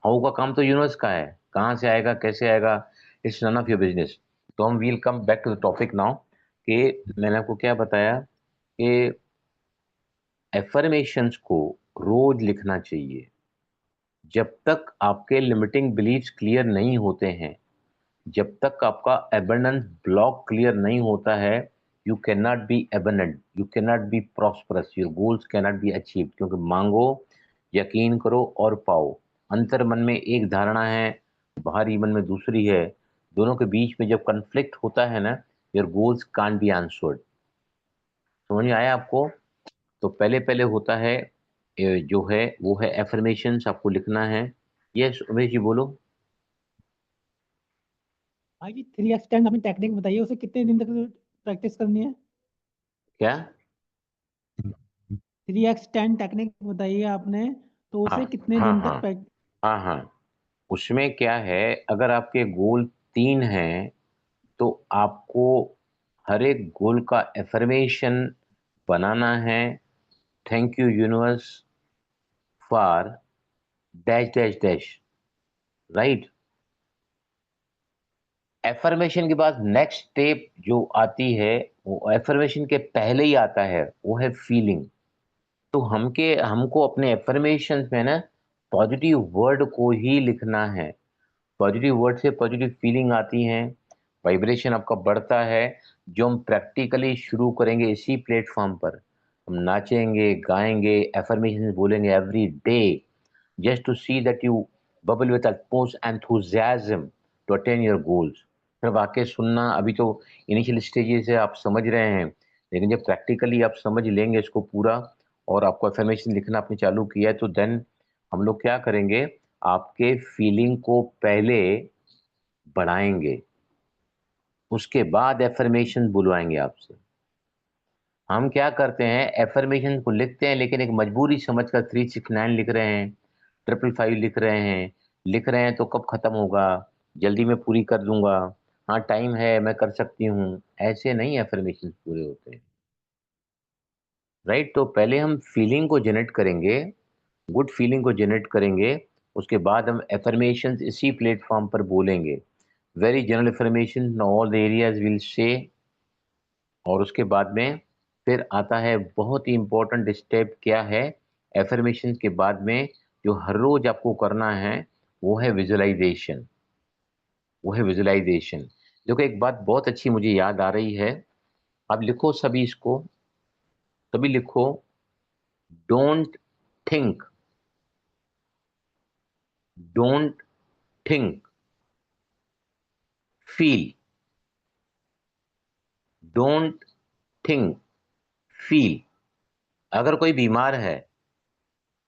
हाउ का काम तो यूनिवर्स का है, कहाँ से आएगा कैसे आएगा, it's none of your business. तो हम will come back to the topic now, कि मैंने आपको क्या बताया कि एफर्मेशंस को रोज लिखना चाहिए। जब तक आपके लिमिटिंग बिलीफ्स क्लियर नहीं होते हैं, जब तक आपका एबंडेंस ब्लॉक क्लियर नहीं होता है, you can not be abundant, you can not be prosperous, your goals can not be achieved. क्योंकि मांगो, यकीन करो और पाओ। अंतर मन में एक धारणा है, बाहरी मन में दूसरी है, दोनों के बीच में जब कन्फ्लिक्ट होता है ना, your goals can't be answered. समझ में आया आपको? तो पहले पहले होता है जो है वो है एफर्मेशंस, आपको लिखना है। यस उमेश जी बोलो।
भाई जी 3x10 अपनी टेक्निक बताइए, उसे कितने दिन तक प्रैक्टिस करनी है?
क्या?
3x10 टेक्निक बताइए आपने, तो उसे
हाँ
कितने
हाँ
दिन
हाँ
तक प्रैक्टिस?
हाँ हाँ, उसमें क्या है, अगर आपके गोल 3 हैं तो आपको हर एक गोल का एफर्मेशन बनाना है। Thank you universe for dash dash dash, right. Affirmation के बाद नेक्स्ट स्टेप जो आती है, वो एफर्मेशन के पहले ही आता है, वो है फीलिंग। तो हमको अपने एफर्मेशन में ना पॉजिटिव वर्ड को ही लिखना है। पॉजिटिव वर्ड से पॉजिटिव फीलिंग आती है, वाइब्रेशन आपका बढ़ता है, जो हम प्रैक्टिकली शुरू करेंगे इसी प्लेटफॉर्म पर। हम नाचेंगे, गाएंगे, एफर्मेशन बोलेंगे every day, just to see that you bubble with utmost enthusiasm to attain your goals। फिर वाक्य सुनना, अभी तो इनिशियल स्टेजेस है, आप समझ रहे हैं, लेकिन जब प्रैक्टिकली आप समझ लेंगे इसको पूरा और आपको एफर्मेशन लिखना आपने चालू किया है, तो देन हम लोग क्या करेंगे, आपके फीलिंग को पहले बढ़ाएंगे, उसके बाद एफर्मेशन बुलवाएंगे आपसे। हम क्या करते हैं, एफर्मेशन को लिखते हैं, लेकिन एक मजबूरी समझकर 369 लिख रहे हैं, 555 लिख रहे हैं तो कब खत्म होगा, जल्दी में पूरी कर दूंगा, हाँ टाइम है मैं कर सकती हूँ, ऐसे नहीं एफर्मेशन पूरे होते हैं, राइट। तो पहले हम फीलिंग को जनरेट करेंगे, गुड फीलिंग को जनरेट करेंगे, उसके बाद हम एफर्मेशन इसी प्लेटफॉर्म पर बोलेंगे, very general affirmation all the areas will say. और उसके बाद में फिर आता है बहुत ही इंपॉर्टेंट स्टेप, क्या है, एफर्मेशन के बाद में जो हर रोज आपको करना है वो है विजुअलाइजेशन। वो है विजुअलाइजेशन। देखो एक बात बहुत अच्छी मुझे याद आ रही है, आप लिखो सभी इसको, सभी लिखो, don't think, don't think, feel, don't think, feel. अगर कोई बीमार है,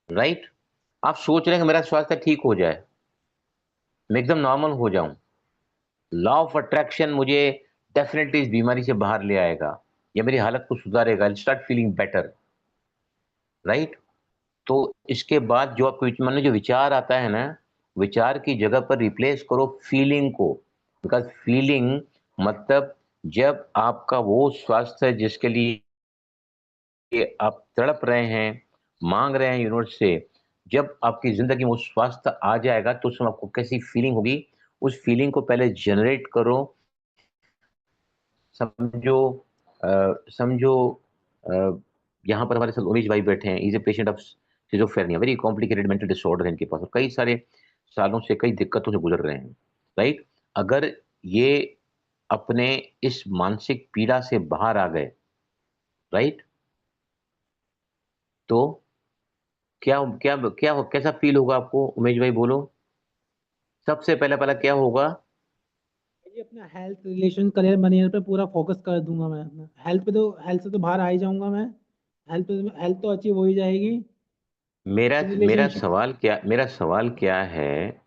राइट, आप सोच रहे हैं कि मेरा स्वास्थ्य ठीक हो जाए, मैं एकदम नॉर्मल हो जाऊं, लॉ ऑफ अट्रैक्शन मुझे डेफिनेटली इस बीमारी से बाहर ले आएगा या मेरी हालत को सुधारेगा, I start feeling better, right. तो इसके बाद जो आपके मन में जो विचार आता है ना, विचार की जगह पर रिप्लेस करो फीलिंग को, बिकॉज फीलिंग मतलब जब आपका वो स्वास्थ्य है जिसके लिए आप तड़प रहे हैं, मांग रहे हैं यूनिवर्स से, जब आपकी जिंदगी में वो स्वास्थ्य आ जाएगा तो उस समय आपको कैसी फीलिंग होगी, उस फीलिंग को पहले जनरेट करो। समझो समझो यहाँ पर हमारे साथ उमेश भाई बैठे हैं, is a patient of schizophrenia, very complicated mental disorder है इनके पास, और कई सारे सालों से कई दिक्कतों से गुजर रहे हैं, राइट। अगर ये अपने इस मानसिक पीड़ा से बाहर आ गए, राइट, तो क्या क्या क्या कैसा फील होगा आपको, उमेश भाई बोलो, सबसे पहला पहला क्या होगा?
ये अपना हेल्थ रिलेशन करियर मनी पे पूरा फोकस कर दूंगा मैं अपना हेल्थ पे, तो हेल्थ से तो बाहर आ ही जाऊंगा मैं, हेल्थ तो अचीव हो ही जाएगी।
मेरा
रिलेशनशिप
मेरा सवाल क्या है,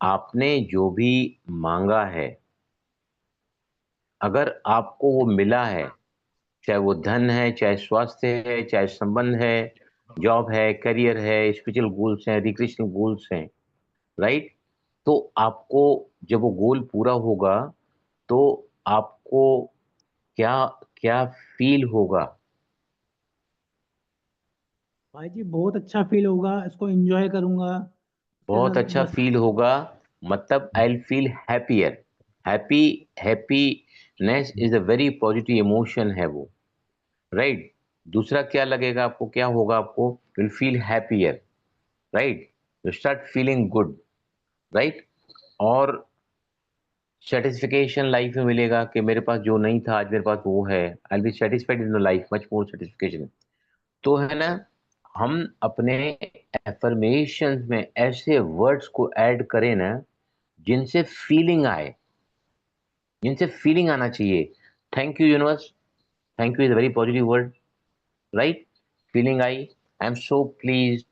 आपने जो भी मांगा है, अगर आपको वो मिला है, चाहे वो धन है, चाहे स्वास्थ्य है, चाहे संबंध है, जॉब है, करियर है, स्पिरिचुअल गोल्स हैं, रिक्रिएशनल गोल्स हैं, राइट, तो आपको जब वो गोल पूरा होगा तो आपको क्या क्या फील होगा?
भाई जी बहुत अच्छा फील होगा, इसको एंजॉय करूंगा।
बहुत अच्छा
बस
फील होगा, मतलब I will feel happier. Happiness is a very positive emotion है वो, राइट। दूसरा क्या लगेगा आपको, क्या होगा आपको, will feel happier, right, you start feeling good, right. और सेटिस्फिकेशन लाइफ में मिलेगा कि मेरे पास जो नहीं था आज मेरे पास वो है, I will be satisfied in life, much more satisfaction. तो है ना, हम अपने एफर्मेशन में ऐसे वर्ड्स को ऐड करें ना जिनसे फीलिंग आए, जिनसे फीलिंग आना चाहिए। Thank you universe, thank you is a very positive word, right? Feeling I, I am so pleased,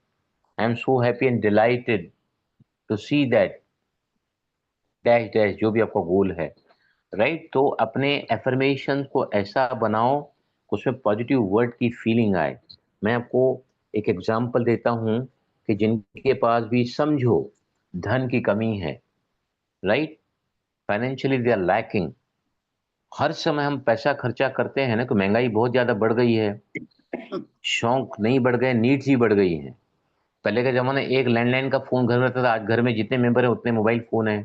I am so happy and delighted to see that dash dash, जो भी आपका गोल है, राइट? तो अपने एफर्मेशन को ऐसा बनाओ, उसमें पॉजिटिव वर्ड की फीलिंग आए। मैं आपको एक एग्जांपल देता हूं कि जिनके पास भी समझो धन की कमी है, right, financially they are lacking, हर समय हम पैसा खर्चा करते हैं ना, तो महंगाई बहुत ज्यादा बढ़ गई है, शौक नहीं बढ़ गए, नीड्स ही बढ़ गई हैं। पहले के जमाने एक लैंडलाइन का फोन घर में रहता था, आज घर में जितने मेंबर है उतने मोबाइल फोन है।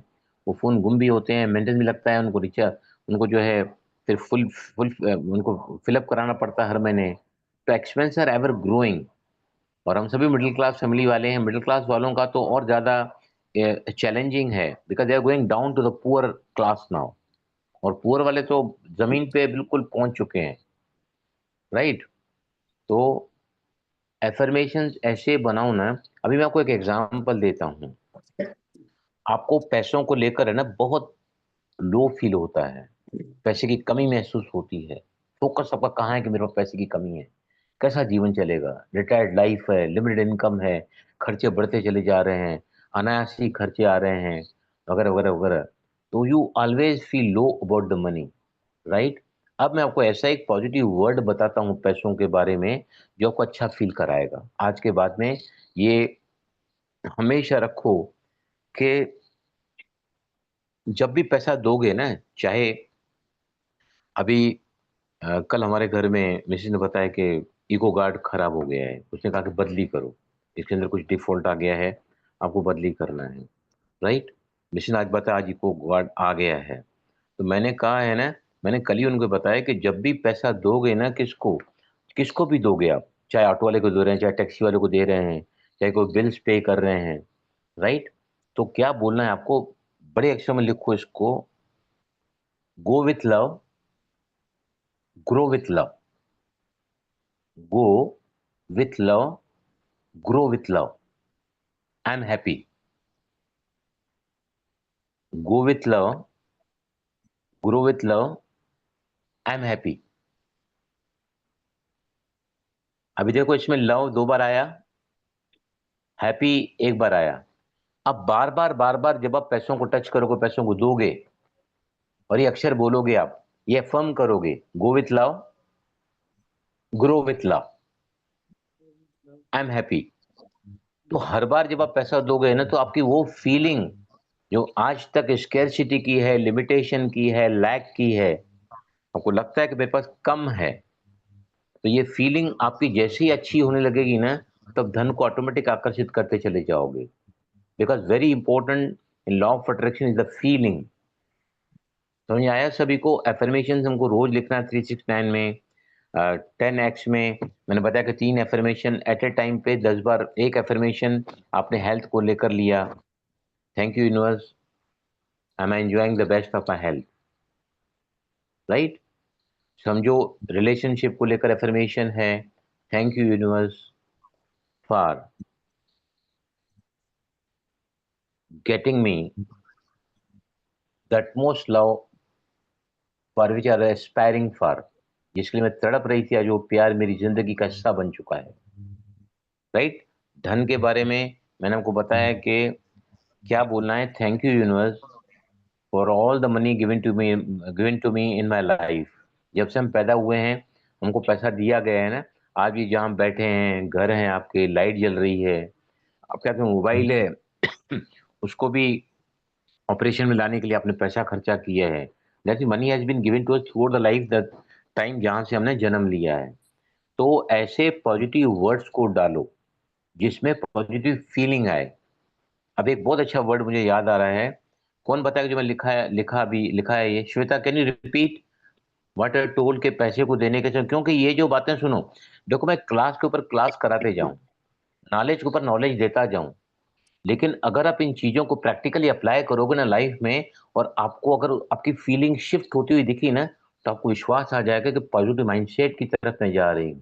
वो फोन गुम भी होते हैं, मेंटेनेंस भी लगता है उनको, रिचार्ज उनको जो है फिर फुल फुल उनको फिलअप कराना पड़ता है हर महीने। तो एक्सपेंस आर एवर ग्रोइंग, और हम सभी मिडिल क्लास फैमिली वाले हैं। मिडिल क्लास वालों का तो और ज्यादा चैलेंजिंग है, because they are going down to the poor class now, और पुअर वाले तो जमीन पे बिल्कुल पहुंच चुके हैं, राइट? तो एफर्मेशंस ऐसे बनाओ ना। अभी मैं आपको एक एग्जांपल देता हूं। आपको पैसों को लेकर है ना बहुत लो फील होता है, पैसे की कमी महसूस होती है, फोकस आपका कहाँ है कि मेरे पास पैसे की कमी है, कैसा जीवन चलेगा, रिटायर्ड लाइफ है, लिमिटेड इनकम है, खर्चे बढ़ते चले जा रहे हैं, अनायासी खर्चे आ रहे हैं, वगैरह वगैरह वगैरह। तो you always feel low about the money, right? अब मैं आपको ऐसा एक पॉजिटिव वर्ड बताता हूँ पैसों के बारे में, जो आपको अच्छा फील कराएगा आज के बाद में। ये हमेशा रखो कि जब भी पैसा दोगे ना, चाहे अभी कल हमारे घर में मिसेज ने बताया कि इको गार्ड खराब हो गया है, उसने कहा कि बदली करो, इसके अंदर कुछ डिफॉल्ट आ गया है, आपको बदली करना है, राइट? मिसेज ने आज बताया आज इको गार्ड आ गया है। तो मैंने कहा है ना, मैंने कल ही उनको बताया कि जब भी पैसा दोगे ना, किसको किसको भी दोगे आप, चाहे ऑटो वाले को दे रहे हैं, चाहे टैक्सी वाले को दे रहे हैं, चाहे कोई बिल्स पे कर रहे हैं, राइट? तो क्या बोलना है आपको, बड़े अक्षर में लिखो इसको, go with love, grow with love, go with love, grow with love, I am happy. Go with love, grow with love, I am happy. अभी देखो इसमें लव 2 बार आया, हैप्पी 1 बार आया। अब बार बार जब आप पैसों को टच करोगे, पैसों को दोगे और ये अक्षर बोलोगे, आप ये अफर्म करोगे, go with love, grow with love, I am happy. तो हर बार जब आप पैसा दोगे ना, तो आपकी वो फीलिंग जो आज तक स्केर्सिटी की है, लिमिटेशन की है, लैक की है, आपको लगता है कि मेरे पास कम है, तो ये फीलिंग आपकी जैसे ही अच्छी होने लगेगी ना, तब धन को ऑटोमेटिक आकर्षित करते चले जाओगे। Because very important in law of attraction is the feeling. समझ आया सभी को? एफर्मेशन हमको रोज लिखना है 369 में, 10x में। मैंने बताया कि 3 एफर्मेशन एट ए टाइम पे 10 बार। एक एफर्मेशन आपने हेल्थ को लेकर लिया, thank you universe, I am enjoying the best of my health, right? समझो रिलेशनशिप को लेकर एफर्मेशन है, thank you universe for getting me the utmost love for which are aspiring for, जिसके लिए मैं तड़प रही थी, आज वो प्यार मेरी जिंदगी का हिस्सा बन चुका है, राइट? धन के बारे में मैंने आपको बताया कि क्या बोलना है, thank you universe for all the money given to me in my life. जब से हम पैदा हुए हैं हमको पैसा दिया गया है ना, आज भी जहाँ बैठे हैं, घर हैं आपके, लाइट जल रही है, आपके हाथ में मोबाइल है उसको भी ऑपरेशन में लाने के लिए आपने पैसा खर्चा किया है। That money has been given to us through the life, the time जहाँ से हमने जन्म लिया है। तो ऐसे पॉजिटिव वर्ड्स को डालो जिसमें पॉजिटिव फीलिंग आए। अब एक बहुत अच्छा वर्ड मुझे याद आ रहा है, कौन बताएगा जो मैं लिखा है ये? Shweta, can you repeat what I told के पैसे को देने के समय? क्योंकि ये जो बातें सुनो, देखो मैं क्लास के ऊपर क्लास कराते जाऊं, नॉलेज के ऊपर नॉलेज देता जाऊं, लेकिन अगर आप इन चीजों को प्रैक्टिकली अप्लाई करोगे ना लाइफ में, और आपको अगर आपकी फीलिंग शिफ्ट होती हुई दिखी ना, तो आपको विश्वास आ जाएगा कि पॉजिटिव माइंडसेट की तरफ मैं जा रही हूँ।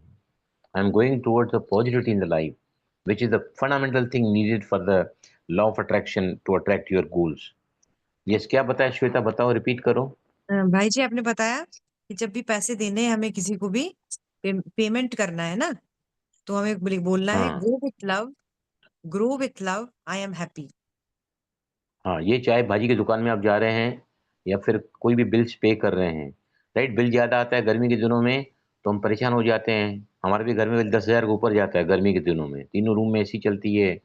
I am going towards the positivity in the life, which is the fundamental thing needed for the law of attraction to attract your goals. Yes, क्या बताया श्वेता, बताओ, रिपीट करो।
भाई जी आपने बताया कि जब भी पैसे देने हैं हमें किसी को भी पेमेंट करना है ना, तो हमें बोलना है
हाँ
grow with love, I am happy.
हाँ, ये चाहे भाजी की दुकान में आप जा रहे हैं या फिर कोई भी बिल्स पे कर रहे हैं, राइट? बिल ज़्यादा आता है गर्मी के दिनों में तो हम परेशान हो जाते हैं। हमारे भी घर में बिल 10,000 के ऊपर जाता है गर्मी के दिनों में, तीनों रूम में एसी चलती है,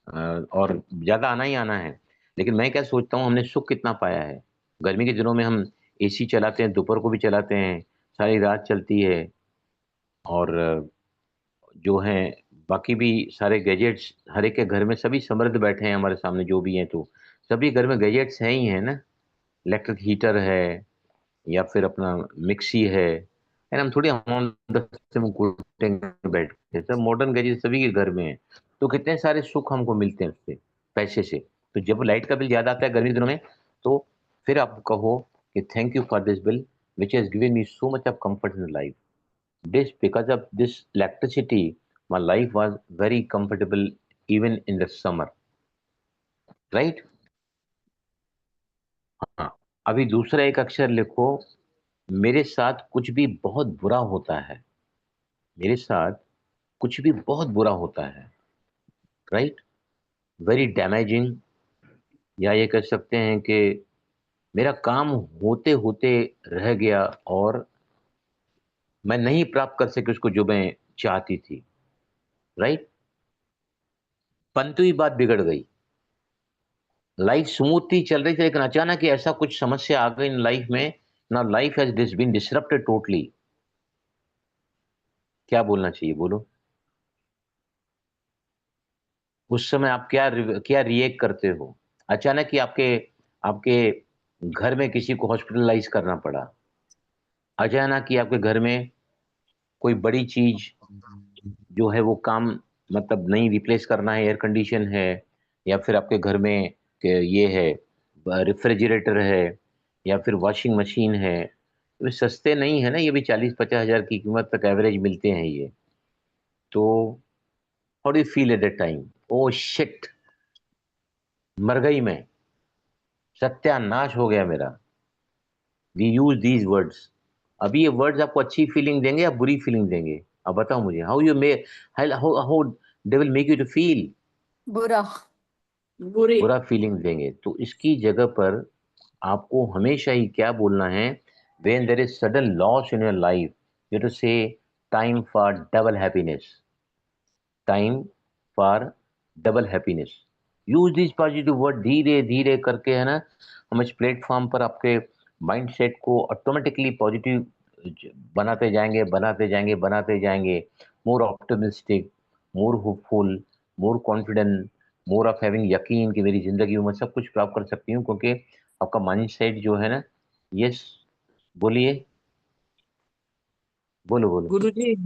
और ज़्यादा आना ही आना है। लेकिन मैं क्या सोचता हूँ, हमने सुख कितना पाया है। गर्मी के दिनों में हम एसी चलाते हैं, दोपहर को भी चलाते हैं, सारी रात चलती है, और जो हैं बाकी भी सारे गैजेट्स हर एक के घर में, सभी समृद्ध बैठे हैं हमारे सामने जो भी हैं, तो सभी घर में गैजेट्स हैं ही हैं ना। इलेक्ट्रिक हीटर है या फिर अपना मिक्सी है, एंड हम थोड़ी हम बैठ के, सब मॉडर्न गैजेट सभी के घर में है। तो कितने सारे सुख हमको मिलते हैं उससे, पैसे से। तो जब लाइट का बिल ज्यादा आता है गर्मी के दिनों में, तो फिर आप कहो कि thank you for this bill which has given me so much of comfort in life. This because of this electricity, my life was very comfortable even in the summer, right? हाँ, अभी दूसरा एक अक्षर लिखो। मेरे साथ कुछ भी बहुत बुरा होता है, मेरे साथ कुछ भी बहुत बुरा होता है, राइट? वेरी डैमेजिंग, या ये कह सकते हैं कि मेरा काम होते होते रह गया और मैं नहीं प्राप्त कर सकी उसको जो मैं चाहती थी, राइट? परंतु ये बात बिगड़ गई, लाइफ स्मूथ थी, चल रही थी, लेकिन अचानक ही ऐसा कुछ समस्या आ गई इन लाइफ में ना, life has been disrupted totally. क्या बोलना चाहिए, बोलो? उस समय आप क्या रिएक्ट करते हो? अचानक ही आपके आपके घर में किसी को हॉस्पिटलाइज करना पड़ा, अचानक ही आपके घर में कोई बड़ी चीज जो है वो काम, मतलब नहीं रिप्लेस करना है, एयर कंडीशन है, या फिर आपके घर में ये है, रेफ्रिजरेटर है, या फिर वॉशिंग मशीन है। ये सस्ते नहीं है ना, ये भी 40-50 हज़ार की कीमत तक एवरेज मिलते हैं ये। तो how do you feel at that time? Oh shit, मर गई मैं, सत्यानाश हो गया मेरा। We use these words. अभी ये वर्ड्स आपको अच्छी फीलिंग देंगे या बुरी फीलिंग देंगे? अब बताओ मुझे, how they will make you to feel?
बुरा।
बुरी।
बुरा फीलिंग देंगे। तो इसकी जगह पर आपको हमेशा ही क्या बोलना है, when there is sudden loss in your life, you to say time for double happiness, time for double happiness. Use this positive word धीरे धीरे करके, है ना, हम इस प्लेटफॉर्म पर आपके माइंडसेट को ऑटोमेटिकली पॉजिटिव बनाते जाएंगे, बनाते जाएंगे, बनाते जाएंगे। More optimistic, more hopeful, more confident, more of having यकीन कि मेरी जिंदगी में मैं सब कुछ प्राप्त कर सकती हूँ, क्योंकि आपका माइंडसेट जो है ना। यस, बोलिए, बोलो बोलो।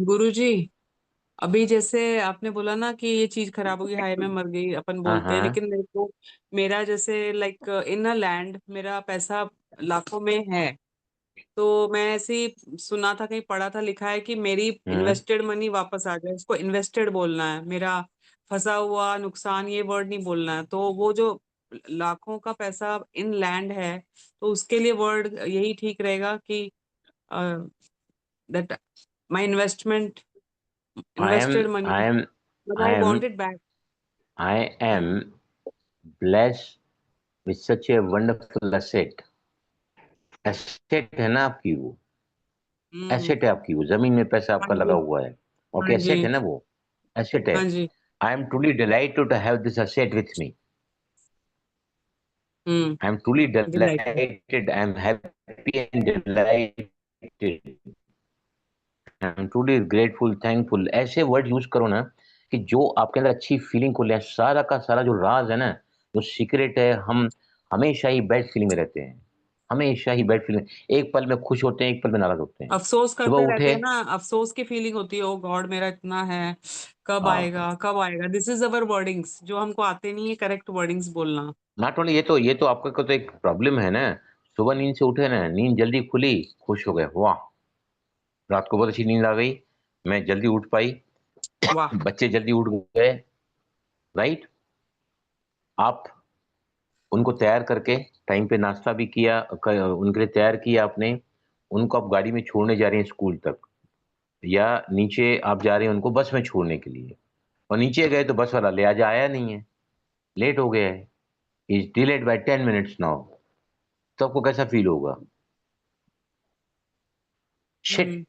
गुरुजी, अभी जैसे आपने बोला ना कि ये चीज खराब हो गई, हाय मैं मर गई अपन
हाँ
बोलते हैं,
हाँ।
लेकिन मेरे को, मेरा जैसे लाइक इन अ लैंड मेरा पैसा लाखों में है, तो मैं ऐसे ही सुना था, कहीं पढ़ा था, लिखा है कि मेरी
हम्म।
इन्वेस्टेड मनी वापस आ जाए, उसको इन्वेस्टेड बोलना है, मेरा फंसा हुआ नुकसान ये वर्ड नहीं बोलना है। तो वो जो लाखों का पैसा इन लैंड है, तो उसके लिए वर्ड यही ठीक रहेगा कि that my investment,
I am
invested money,
I am
but
I
I
am
want it back.
I am blessed with such a wonderful asset। Asset है ना आपकी वो,
हम्म।
एसेट है आपकी वो, जमीन में पैसा
हाँ
आपका लगा
जी।
हुआ है,
हाँ
ओके,
जी।
एसेट है ना वो, एसेट है।
हाँ जी।
I am truly delighted to have this asset with me.
Hmm.
I am truly
Delighted.
Delighted, I am happy and delighted, I am truly grateful, thankful. ऐसे वर्ड यूज करो ना कि जो आपके अंदर अच्छी फीलिंग को ले। सारा का सारा जो राज है ना, जो सीक्रेट है, हम हमेशा ही बैड फीलिंग में रहते हैं, हमेशा ही बैड फीलिंग। एक पल में खुश होते हैं, एक पल में नाराज होते हैं।
अफसोस करते
सुबह
रहते
उठे,
हैं ना, अफसोस की फीलिंग होती है, ओ गॉड मेरा इतना है, कब
हाँ,
आएगा कब आएगा। दिस इज अवर वर्डिंग्स जो हमको आते नहीं है, करेक्ट वर्डिंग्स बोलना।
नॉट ओनली ये तो आपका को तो एक प्रॉब्लम है ना। सुबह नींद से उठे ना, नींद जल्दी खुली, खुश हो गए, वाह, रात को बहुत अच्छी नींद आ गई, मैं जल्दी उठ पाई,
वाह।
बच्चे जल्दी उठ गए, राइट? आप उनको तैयार करके टाइम पे नाश्ता भी किया, उनके लिए तैयार किया आपने, उनको आप गाड़ी में छोड़ने जा रहे हैं स्कूल तक, या नीचे आप जा रहे हैं उनको बस में छोड़ने के लिए, और नीचे गए तो बस वाला ले आज आया नहीं है, लेट हो गया है, is delayed by 10 minutes now, तो आपको कैसा फील होगा? शिट,
हम्म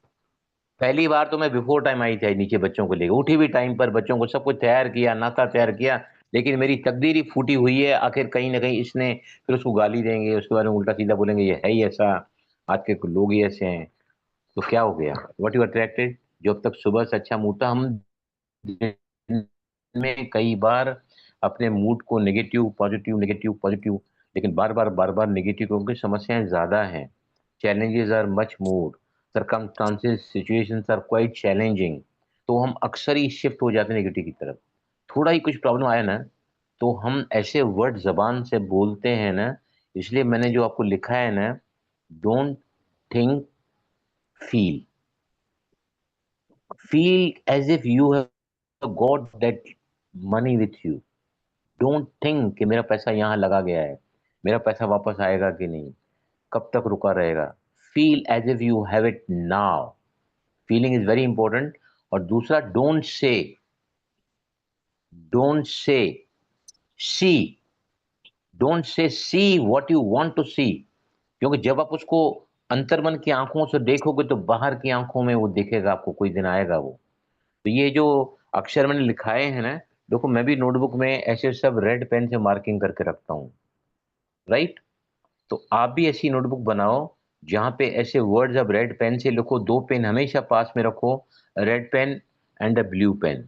पहली बार तो मैं बिफोर टाइम आई थी नीचे बच्चों को लेकर, उठी भी टाइम पर, बच्चों को सब कुछ तैयार किया, नाश्ता तैयार किया, लेकिन मेरी तकदीर ही फूटी हुई है। आखिर कहीं ना कहीं इसने, फिर उसको गाली देंगे, उसके बारे में उल्टा सीधा बोलेंगे, ये है ही ऐसा, आज के लोग ही ऐसे हैं, तो क्या हो गया? What you attracted? जो अब तक सुबह से अच्छा मूड था, हम दिन में कई बार अपने मूड को नेगेटिव पॉजिटिव नेगेटिव पॉजिटिव, लेकिन बार बार नेगेटिव, क्योंकि समस्याएं ज्यादा हैं, challenges are much more, circumstances situations are quite challenging, तो हम अक्सर ही शिफ्ट हो जाते हैं नेगेटिव की तरफ। थोड़ा ही कुछ प्रॉब्लम आया ना, तो हम ऐसे वर्ड जबान से बोलते हैं ना, इसलिए मैंने जो आपको लिखा है ना, don't think, feel, feel as if you have got that money with you. Don't think कि मेरा पैसा यहाँ लगा गया है, मेरा पैसा वापस आएगा कि नहीं, कब तक रुका रहेगा। Feel as if you have it now, feeling is very important. और दूसरा, don't say see, don't say see what you want to see, क्योंकि जब आप उसको अंतर्मन की आंखों से देखोगे तो बाहर की आंखों में वो दिखेगा आपको, कोई दिन आएगा वो। तो ये जो अक्षर मैंने लिखाए हैं ना, देखो मैं भी नोटबुक में ऐसे सब रेड पेन से मार्किंग करके रखता हूँ, राइट? तो आप भी ऐसी नोटबुक बनाओ जहां पे ऐसे वर्ड्स अब रेड पेन से लिखो, 2 पेन हमेशा पास में रखो, red pen and a blue pen,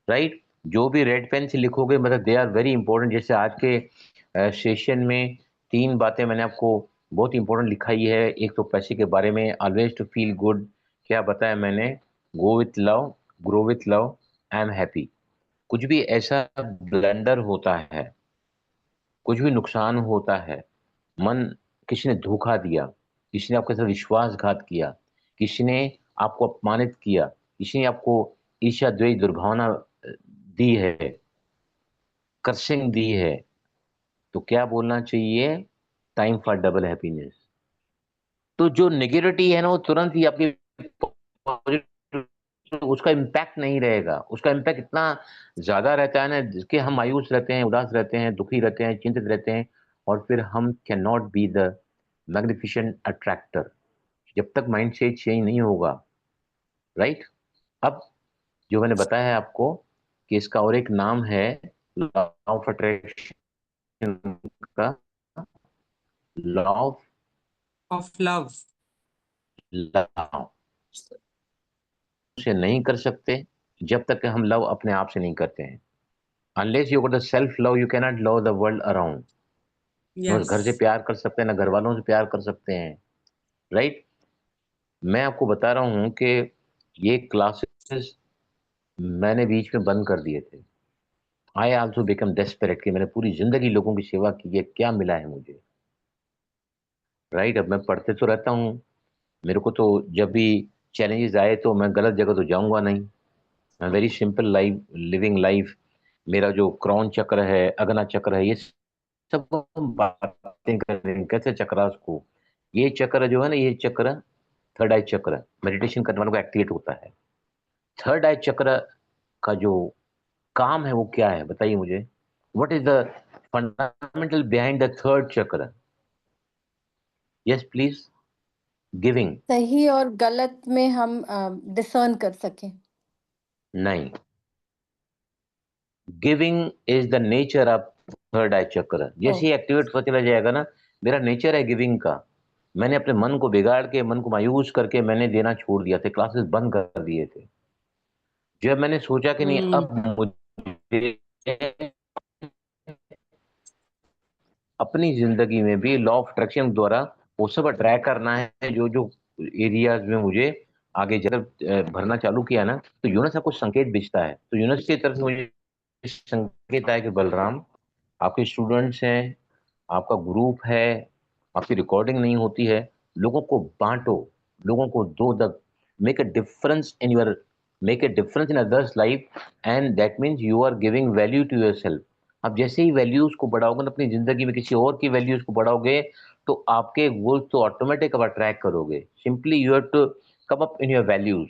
right? जो भी रेड पेन से लिखोगे, मतलब दे आर वेरी इंपॉर्टेंट। जैसे आज के सेशन में 3 बातें मैंने आपको बहुत इंपॉर्टेंट लिखाई है। एक तो पैसे के बारे में, ऑलवेज टू फील गुड, क्या बताया मैंने, go with love, grow with love, I am happy. कुछ भी ऐसा ब्लंडर होता है, कुछ भी नुकसान होता है, मन, किसी ने धोखा दिया, किसी ने आपके साथ विश्वासघात किया, किसी ने आपको अपमानित किया, किसी ने आपको ईर्ष्या द्वेष दुर्भावना दी है, कर्सिंग दी है, तो क्या बोलना चाहिए? Time for double happiness. तो जो नेगेटिविटी है ना, वो तुरंत ही आपकी उसका इम्पैक्ट नहीं रहेगा, उसका इम्पैक्ट इतना ज्यादा रहता है ना, जिसके हम मायूस रहते हैं, उदास रहते हैं, दुखी रहते हैं, चिंतित रहते हैं, और फिर हम can not be the magnificent attractor जब तक माइंड सेट चेंज नहीं होगा, राइट? अब जो मैंने बताया है आपको कि इसका और एक नाम है लॉ ऑफ अट्रैक्शन का, law of
of love.
Love, से नहीं कर सकते जब तक कि हम लव अपने आप से नहीं करते हैं। Unless you got the self love, you can not love the world around. न
यस
घर से प्यार कर सकते हैं, ना घर वालों से प्यार कर सकते हैं, राइट? मैं आपको बता रहा हूं कि ये क्लासेस मैंने बीच में बंद कर दिए थे। आई आल्सो बिकम डेस्परेट कि मैंने पूरी जिंदगी लोगों की सेवा की है, क्या मिला है मुझे, राइट? अब मैं पढ़ते तो रहता हूँ, मेरे को तो जब भी चैलेंजेस आए तो मैं गलत जगह तो जाऊंगा नहीं। मैं very simple life living life, मेरा जो क्रॉन चक्र है, अग्ना चक्र है, ये सब हम बातें करें कैसे चक्र उसको, ये चक्र जो है ना, ये चक्र थर्ड आई चक्र मेडिटेशन करने वालों को एक्टिवेट होता है। थर्ड आई चक्र का जो काम है वो क्या है, बताइए मुझे। What is the fundamental behind the third chakra? Yes please. Giving.
सही और गलत में हम डिसर्न कर सकें।
नहीं, giving is the nature of third eye chakra. जैसे ही एक्टिवेट होता चला जाएगा ना, मेरा नेचर है गिविंग का, मैंने अपने मन को बिगाड़ के, मन को मायूस करके मैंने देना छोड़ दिया था, क्लासेस बंद कर दिए थे। जब मैंने सोचा कि नहीं, अब मुझे अपनी जिंदगी में भी लॉ ऑफ अट्रैक्शन द्वारा वो सब अट्रैक्ट करना है, जो जो एरियाज में मुझे आगे जब भरना चालू किया ना, तो यूनिवर्स आपको संकेत भेजता है। तो यूनिवर्स की तरफ से मुझे संकेत आया कि बलराम, आपके स्टूडेंट्स हैं, आपका ग्रुप है, आपकी रिकॉर्डिंग नहीं होती है, लोगों को बांटो, लोगों को दो, the make a difference in your, make a difference in others life, and that means you are giving value to yourself. आप जैसे ही वैल्यूज को बढ़ाओगे ना अपनी जिंदगी में, किसी और की वैल्यूज को बढ़ाओगे, तो आपके गोल्स तो ऑटोमेटिक आप अट्रैक्ट करोगे। Simply you have to come up in your values.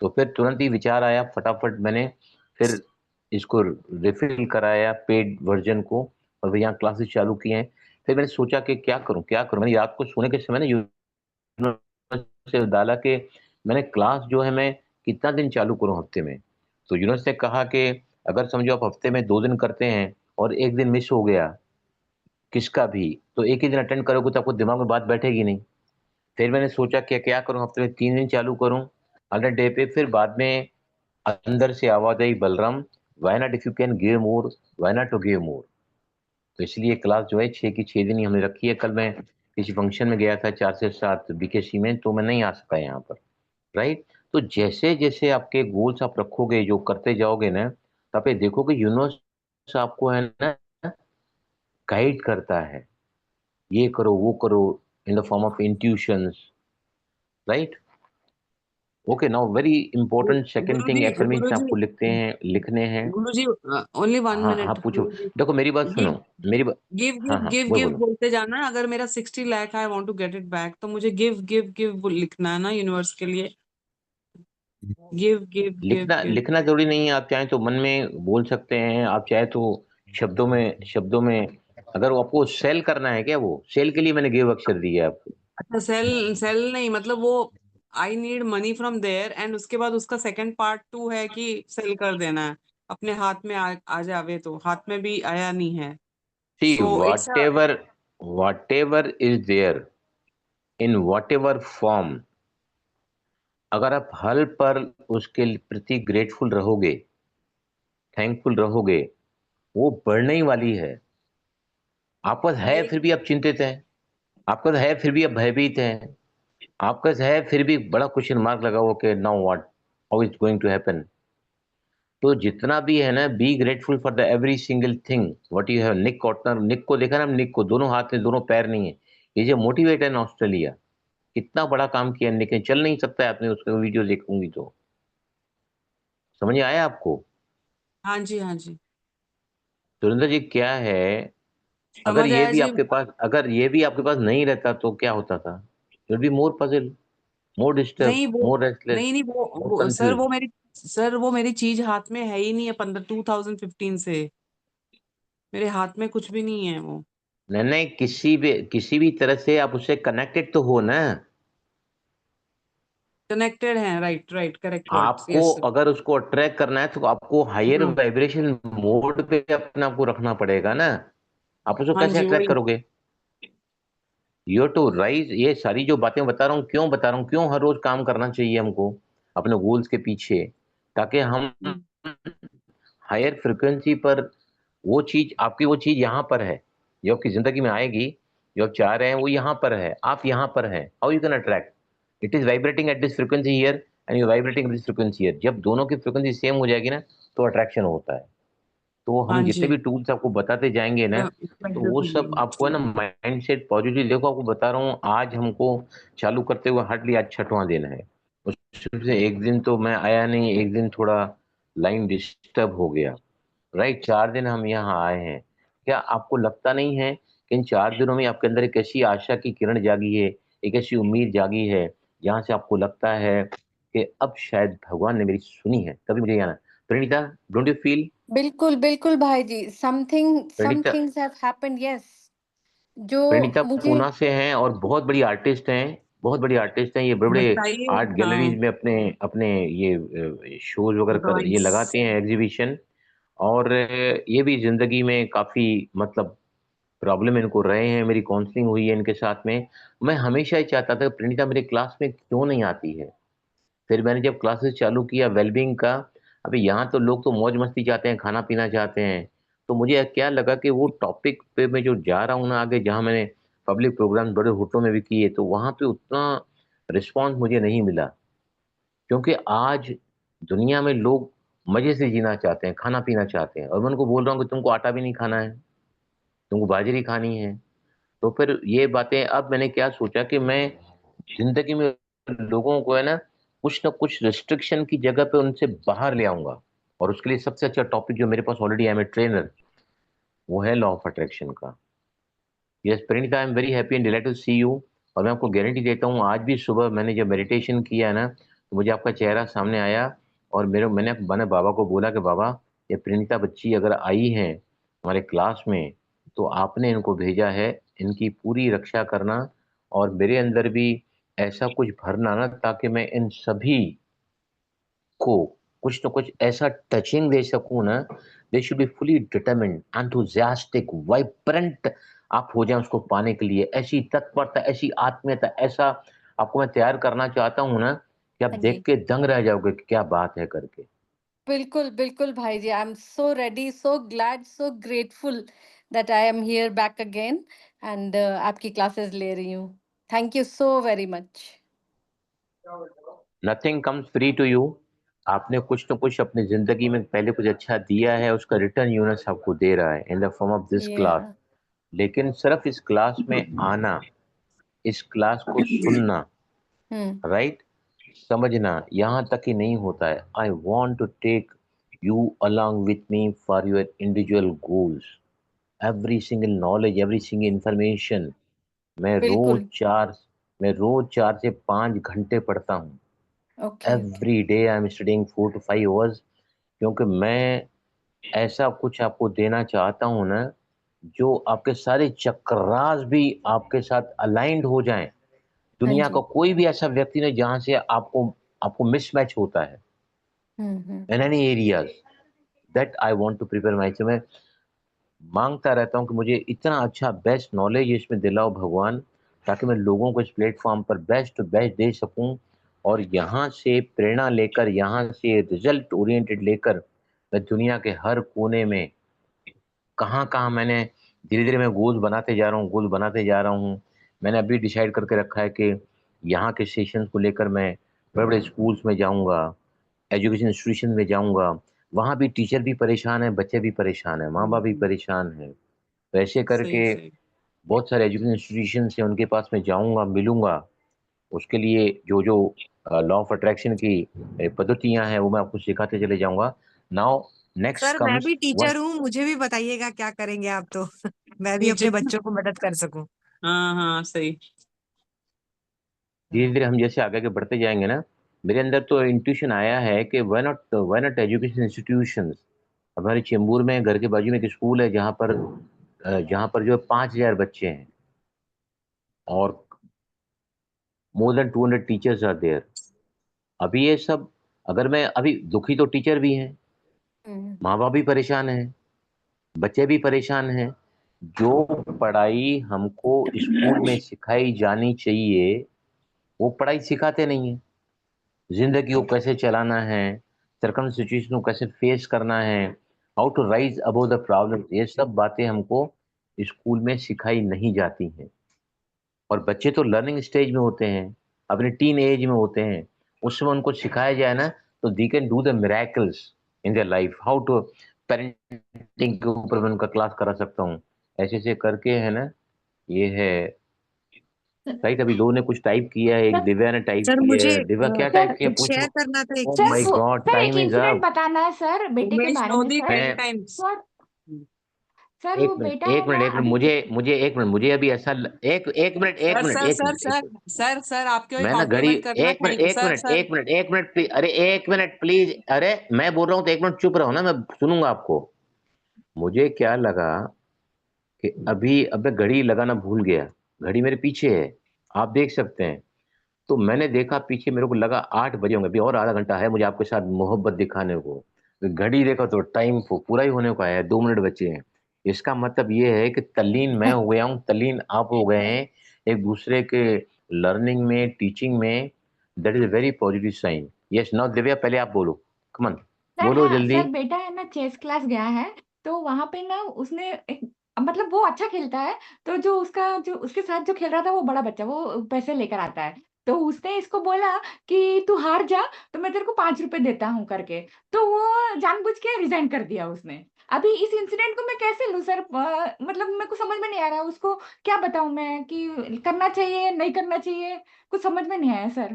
तो फिर तुरंत ही विचार आया, फटाफट मैंने फिर इसको रिफिल कराया पेड वर्जन को, और फिर यहाँ क्लासेस चालू किए हैं। फिर मैंने सोचा कि क्या करूं। मैंने रात को सोने के समय ना यूनिवर्स से डाला कि मैंने क्लास जो है मैं कितना दिन चालू करूं हफ्ते में। तो यूनिवर्स ने कहा कि अगर समझो आप हफ्ते में 2 दिन करते हैं और एक दिन मिस हो गया किसका भी, तो एक ही दिन अटेंड करोगे तो आपको दिमाग में बात बैठेगी नहीं। फिर मैंने सोचा कि क्या करूं, हफ्ते में 3 दिन चालू करूं अगले डे पे। फिर बाद में अंदर से आवाज आई, Balram why not, if you can give more why not to give more. तो इसलिए क्लास जो है 6 की 6 दिन ही हमने रखी है। कल मैं किसी फंक्शन में गया था 4 से 7 बीकेसी में, तो मैं नहीं आ सका यहाँ पर। राइट। तो जैसे जैसे आपके गोल्स आप रखोगे, जो करते जाओगे ना, तो आप ये देखोगे यूनिवर्स आपको है ना गाइड करता है, ये करो वो करो, in the form of intuitions. Right. Okay, now very important second thing, affirmation
Guruji,
आपको लिखने हैं।
Guruji, only 1 minute.
पूछो। देखो मेरी बात सुनो,
गिव
मेरी बात।
गिव
हाँ
गिव
हाँ,
गिव
बोलो
गिव
बोलो।
बोलते जाना है। अगर मेरा 60 lakh I want to get it back, तो मुझे गिव गिव गिव लिखना है ना यूनिवर्स के लिए। गिव गिव गिव
लिखना
गिव।
लिखना जरूरी नहीं है, आप चाहें तो मन में बोल सकते हैं, आप चाहे तो शब्दों में अगर वो आपको सेल करना है, क्या वो सेल के लिए मैंने गिव अक्षर दिया है आपको।
अच्छा, सेल सेल नहीं, मतलब वो I need money from there, and उसके बाद उसका सेकंड पार्ट 2 है कि सेल कर देना है। अपने हाथ में आ जावे, तो हाथ में भी आया नहीं है।
See
so it's
whatever is there in whatever form, अगर आप हल पर उसके प्रति ग्रेटफुल रहोगे, थैंकफुल रहोगे, वो बढ़ने ही वाली है। आपके पास है फिर भी आप चिंतित हैं, आपके पास है फिर भी आप भयभीत हैं, आपके पास है फिर भी बड़ा क्वेश्चन मार्क लगा हुआ कि now what, how is going to happen. तो जितना भी है ना, be grateful for the every single thing what you have. Nick Cotner, Nick को देखा ना, निक को दोनों हाथ में दोनों पैर नहीं है, ये जो मोटिवेटर है ऑस्ट्रेलिया, कितना बड़ा काम किया निक ने। चल नहीं सकता है, आपने उसका वीडियो देखूंगी तो समझ में आया आपको।
हाँ जी, हाँ जी,
सुरेंद्र जी क्या है,
समझ आया जी।
अगर ये भी आपके पास नहीं रहता तो क्या होता था, you be more puzzle, more disturb,
नहीं वो
मोर रेस्टलेस,
नहीं नहीं
मोर
वो
कंफ्यूज।
सर वो मेरी चीज हाथ में है ही नहीं है। 2015 से मेरे हाथ में कुछ भी नहीं है वो।
नहीं नहीं, किसी भी तरह से आप उससे कनेक्टेड तो हो ना।
कनेक्टेड है, राइट राइट, करेक्ट वर्ड्स,
आपको
यस सर।
अगर उसको अट्रैक्ट करना है तो आपको हायर
हाँ
वाइब्रेशन मोड पे अपने आपको रखना पड़ेगा ना। आप उसको
हाँ
कैसे
जी,
अट्रैक्ट
वही।
करोगे। You to rise. ये सारी जो बातें बता रहा हूँ, क्यों बता रहा हूँ, क्यों हर रोज काम करना चाहिए हमको अपने गोल्स के पीछे, ताकि हम
हम्म,
हायर फ्रिक्वेंसी पर, वो चीज आपकी, वो चीज यहाँ पर है जो आपकी जिंदगी में आएगी, जो आप चाह रहे हैं वो यहाँ पर है, आप यहाँ पर हैं। How you can attract, it is vibrating at this frequency here and you vibrating at this frequency here. जब दोनों की फ्रिक्वेंसी सेम हो जाएगी ना, तो अट्रैक्शन होता है। तो
हाँ
हम जितने
जी।
भी टूल्स आपको बताते जाएंगे ना, तो वो सब आपको है ना माइंडसेट पॉजिटिव। देखो आपको बता रहा हूँ, आज हमको चालू करते हुए हार्डली आज 6वां दिन है, उसमें से एक दिन तो मैं आया नहीं, एक दिन थोड़ा लाइन डिस्टर्ब हो गया। राइट। 4 दिन हम यहाँ आए हैं। क्या आपको लगता नहीं है कि इन 4 दिनों में आपके अंदर एक ऐसी आशा की किरण जागी है, एक ऐसी उम्मीद जागी है, जहां से आपको लगता है कि अब शायद भगवान ने मेरी सुनी है। कभी मुझे यहाँ, प्रणीता, डोंट यू फील।
बिल्कुल बिल्कुल भाई जी, some
Pranita,
things have happened, yes. जो
प्रणीता
मुझे
पूना से हैं और बहुत बड़ी आर्टिस्ट हैं, बहुत बड़ी आर्टिस्ट हैं। ये बड़े बड़े
बताइए।
आर्ट
हाँ,
गैलरीज में अपने अपने ये शोज वगैरह ये
ड्राइंग्स।
लगाते हैं, एग्जीबिशन। और ये भी जिंदगी में काफी मतलब प्रॉब्लम इनको रहे हैं। मेरी काउंसलिंग हुई है इनके साथ में। मैं हमेशा ही चाहता था कि प्रणीता मेरे क्लास में क्यों नहीं आती है। फिर मैंने जब क्लासेस चालू किया वेलबींग का, अभी यहाँ तो लोग तो मौज मस्ती चाहते हैं, खाना पीना चाहते हैं। तो मुझे क्या लगा कि वो टॉपिक पे मैं जो जा रहा हूँ ना आगे, जहाँ मैंने पब्लिक प्रोग्राम बड़े होटलों में भी किए, तो वहाँ पे उतना रिस्पॉन्स मुझे नहीं मिला। क्योंकि आज दुनिया में लोग मजे से जीना चाहते हैं, खाना पीना चाहते हैं, और मैं उनको बोल रहा हूँ कि तुमको आटा भी नहीं खाना है, तुमको बाजरी खानी है। तो फिर ये बातें, अब मैंने क्या सोचा कि मैं जिंदगी में लोगों को है ना कुछ रिस्ट्रिक्शन की जगह पे उनसे बाहर ले आऊंगा। और उसके लिए सबसे अच्छा टॉपिक जो मेरे पास ऑलरेडी है, मैं ट्रेनर, वो है लॉ ऑफ अट्रैक्शन का। Yes Pranita, I am very happy and delighted to see you. और मैं आपको गारंटी देता हूँ, आज भी सुबह मैंने जब मेडिटेशन किया ना, तो मुझे आपका चेहरा सामने आया और मैंने बाबा को बोला कि बाबा, ये प्रणीता बच्ची अगर आई है हमारे क्लास में, तो आपने इनको भेजा है इनकी पूरी रक्षा करना, और मेरे अंदर भी ऐसा कुछ भरना ना, ताकि मैं इन सभी को कुछ न कुछ ऐसा टचिंग दे सकूं ना, they should be fully determined, enthusiastic, vibrant आप हो जाएं उसको पाने के लिए। ऐसी तत्परता, ऐसी आत्मीयता, ऐसा आपको मैं तैयार करना चाहता हूं ना कि आप
हाँ
देख
जी,
के दंग रह जाओगे कि क्या बात है करके।
बिल्कुल, बिल्कुल भाई जी। I am so ready, so glad, so grateful that I am here back again and आपकी क्लासेस ले रही हूँ। Thank you so very much.
Nothing comes free to you. आपने कुछ न कुछ अपनी जिंदगी में पहले कुछ अच्छा दिया है, उसका रिटर्न यूनिवर्स आपको दे रहा है इन the form of this class.
या
लेकिन सिर्फ इस क्लास में आना, इस क्लास को सुनना, राइट, समझना, यहाँ तक ही नहीं होता है। I want to take you along with me for your individual goals. Every single knowledge, every single information
बिल्कुल।
मैं रोज 4 से 5 घंटे पढ़ता हूँ।
Okay, okay.
Every day I am studying 4 to 5 hours, क्योंकि मैं ऐसा कुछ आपको देना चाहता हूँ ना, जो आपके सारे चक्रास भी आपके साथ अलाइंड हो जाएं।
हाँ
दुनिया
जी।
का कोई भी ऐसा व्यक्ति नहीं जहां से आपको आपको मिसमैच होता है
हुँ।
In any areas, that I want to prepare my. मैं मांगता रहता हूँ कि मुझे इतना अच्छा बेस्ट नॉलेज इसमें दिलाओ भगवान, ताकि मैं लोगों को इस प्लेटफॉर्म पर बेस्ट टू बेस्ट दे सकूं, और यहाँ से प्रेरणा लेकर, यहाँ से रिजल्ट ओरिएंटेड लेकर मैं दुनिया के हर कोने में, कहाँ-कहाँ मैंने धीरे-धीरे मैं गोल्स बनाते जा रहा हूँ, गोल बनाते जा रहा हूँ। मैंने अभी डिसाइड करके रखा है कि यहाँ के सेशंस को लेकर मैं बड़े-बड़े स्कूल्स में जाऊँगा, एजुकेशन इंस्टीट्यूशन में जाऊँगा। वहाँ भी टीचर भी परेशान हैं, बच्चे भी परेशान हैं, माँ-बाप भी परेशान हैं। तो ऐसे
सही
करके
सही।
बहुत सारे एजुकेशन इंस्टीट्यूशन से उनके पास मैं जाऊँगा, मिलूँगा। उसके लिए जो-जो लॉ ऑफ अट्रैक्शन की पद्धतियाँ हैं, वो मैं आपको सिखाते चले जाऊँगा। नाउ नेक्स्ट
सर मैं
कम्स
भी
वन।
टीचर हूँ, मुझे भी बताइएगा क्या करेंगे आप तो मैं भी
टीचर।
अपने बच्चों को मदद कर सकूं।
हाँ हाँ सही।
धीरे-धीरे हम जैसे आगे बढ़ते जाएँगे ना, मेरे अंदर तो इंट्यूशन आया है कि व्हाई नॉट एजुकेशन इंस्टीट्यूशंस। हमारे चेंबूर में घर के बाजू में एक स्कूल है जहाँ पर जो है 5000 बच्चे हैं, और more than 200 teachers are there. अभी ये सब, अगर मैं अभी दुखी, तो टीचर भी हैं,
हुँ।
माँ-बाप भी परेशान हैं, बच्चे भी परेशान हैं। जो पढ़ाई हमको स्कूल में सिखाई जानी चाहिए, वो पढ़ाई सिखाते नहीं हैं। ज़िंदगी को कैसे चलाना है, सर्कम सिचुएशन को कैसे फेस करना है, how to rise above the problems, ये सब बातें हमको स्कूल में सिखाई नहीं जाती हैं। और बच्चे तो लर्निंग स्टेज में होते हैं, अपने टीन एज में होते हैं। उस समय उनको सिखाया जाए ना, तो they can do the miracles in their life. How to parenting के ऊपर मैं उनका क्लास करा सकता हूँ। ऐसे-ऐसे करके है ना, ये है। राइट, अभी लोगों ने कुछ टाइप किया है, एक
सर
दिव्या ने टाइप
सर
किया
मुझे
है। दिव्या क्या टाइप
सर
किया
शेयर
पूछो?
करना था एक
ओह
सर
माय
चीज।
गॉड,
सर एक
टाइम इज़
इंसिडेंट
अप।
बताना है सर बेटे के
उमेश
बारे में
लोधी
सर।
10
मैं
टाइम्स।
सर सर
एक
वो
मिनट,
बेटा
एक
है
मिनट,
ना
एक मिनट,
अभी।
मुझे एक मिनट, मुझे अभी ऐसा एक मिनट, एक
सर
मिनट,
सर
एक
सर
मिनट, एक
सर
मिनट।
सर सर आपको ही
मैं ना घड़ी,
कॉम्प्लीमेंट करना।
एक मिनट,
थैंक
एक
सर
मिनट,
सर।
एक मिनट, एक मिनट अरे एक मिनट प्लीज, अरे मैं बोल रहा हूँ तो एक मिनट चुप रहो ना, मैं सुनूंगा आपको। मुझे क्या लगा कि अभी अब मैं घड़ी लगाना भूल गया। घड़ी मेरे पीछे है, आप देख सकते हैं। तो मैंने देखा पीछे, मेरे को लगा 8 बजे होंगे, अभी और आधा घंटा है मुझे आपके साथ मोहब्बत दिखाने को। तो घड़ी देखा तो टाइम पूरा ही होने को आया है, 2 मिनट बचे हैं। इसका मतलब ये है कि तल्लीन मैं हो गया हूँ, तल्लीन आप हो गए हैं एक दूसरे के लर्निंग में, टीचिंग में। That is a very positive sign. Yes, now Divya पहले आप बोलो, कम ऑन,
सर
बोलो
हाँ
जल्दी।
सर बेटा है ना चेस क्लास गया है। तो वहां पे ना उसने एक मतलब वो अच्छा खेलता है। तो जो उसके साथ जो खेल रहा था वो बड़ा बच्चा वो पैसे लेकर आता है। तो उसने इसको बोला कि तू हार जा तो मैं तेरे को 5 रुपए देता हूँ करके। तो वो जानबूझ के रिजाइन कर दिया उसने। अभी इस इंसिडेंट को मैं कैसे लूँ सर मतलब मेरे को समझ में नहीं आ रहा उसको क्या बताऊं मैं कि करना चाहिए नहीं करना चाहिए। कुछ समझ में नहीं आया सर।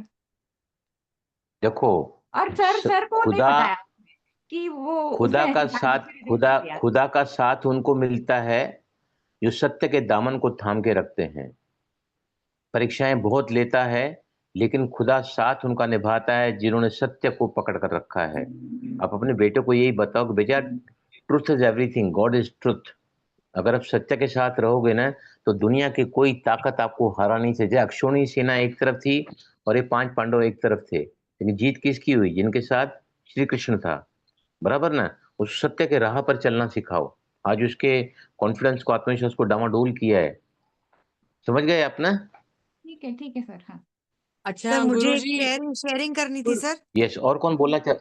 देखो,
और सर सर को नहीं
खुदा
बताया। कि वो उसने
खुदा का
ऐसे
साथ
जानबूझ के रिजेक्ट कर दिया?
खुदा का साथ उनको मिलता है जो सत्य के दामन को थाम के रखते हैं। परीक्षाएं बहुत लेता है, लेकिन खुदा साथ उनका निभाता है जिन्होंने सत्य को पकड़ कर रखा है। आप अपने बेटे को यही बताओ कि बेटा, truth is everything, God is truth. अगर आप सत्य के साथ रहोगे ना, तो दुनिया की कोई ताकत आपको हरा नहीं सकती। अक्षोणी सेना एक तरफ थी और ये 5 पांडव एक तरफ थे, लेकिन जीत किसकी हुई? जिनके साथ श्री कृष्ण था, बराबर ना? उस सत्य के राह पर चलना सिखाओ। आज उसके कॉन्फिडेंस को, आत्मविश्वास को डामाडोल किया है। समझ गए आप ना?
ठीक है सर। हाँ
अच्छा
सर मुझे एक
गुरुजी,
शेयरिंग करनी थी सर।
यस, और कौन बोलना चाह?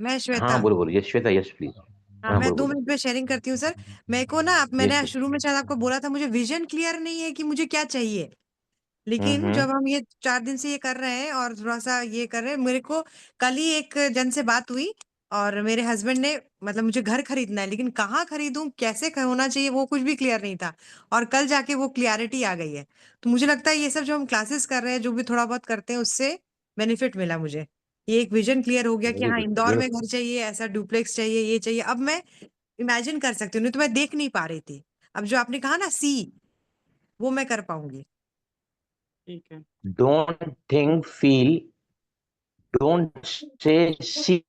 मैं श्वेता।
हाँ, बोलो बोलो। Yes Shweta, yes please.
हाँ,
हाँ,
मैं
बोलो
2
बोलो।
मिनट में शेयरिंग करती हूँ सर। मेरे को ना,
यस
मैंने
यस।
शुरू में शायद आपको बोला था, मुझे विजन क्लियर नहीं है कि मुझे क्या चाहिए। लेकिन
हम्म।
जब हम ये 4 दिन से ये कर रहे हैं और थोड़ा-सा ये कर रहे हैं, मेरे को कल ही एक जन से बात हुई और मेरे हस्बैंड ने, मतलब मुझे घर खरीदना है, लेकिन कहाँ खरीदूँ, कैसे ख होना चाहिए, वो कुछ भी क्लियर नहीं था और कल जाके वो क्लैरिटी आ गई है। तो मुझे लगता है ये सब जो हम क्लासेस कर रहे हैं, जो भी थोड़ा बहुत करते हैं, उससे बेनिफिट मिला मुझे। ये एक विजन क्लियर हो गया कि
वेरी
हाँ,
गुड,
इंदौर
वेरी
में घर चाहिए, ऐसा डुप्लेक्स चाहिए, ये चाहिए। अब मैं इमेजिन कर सकती हूँ, नहीं तो मैं देख नहीं पा रही थी। अब जो आपने कहा ना वो मैं कर पाऊँगी।
ठीक है।
Don't think, feel, don't say सी।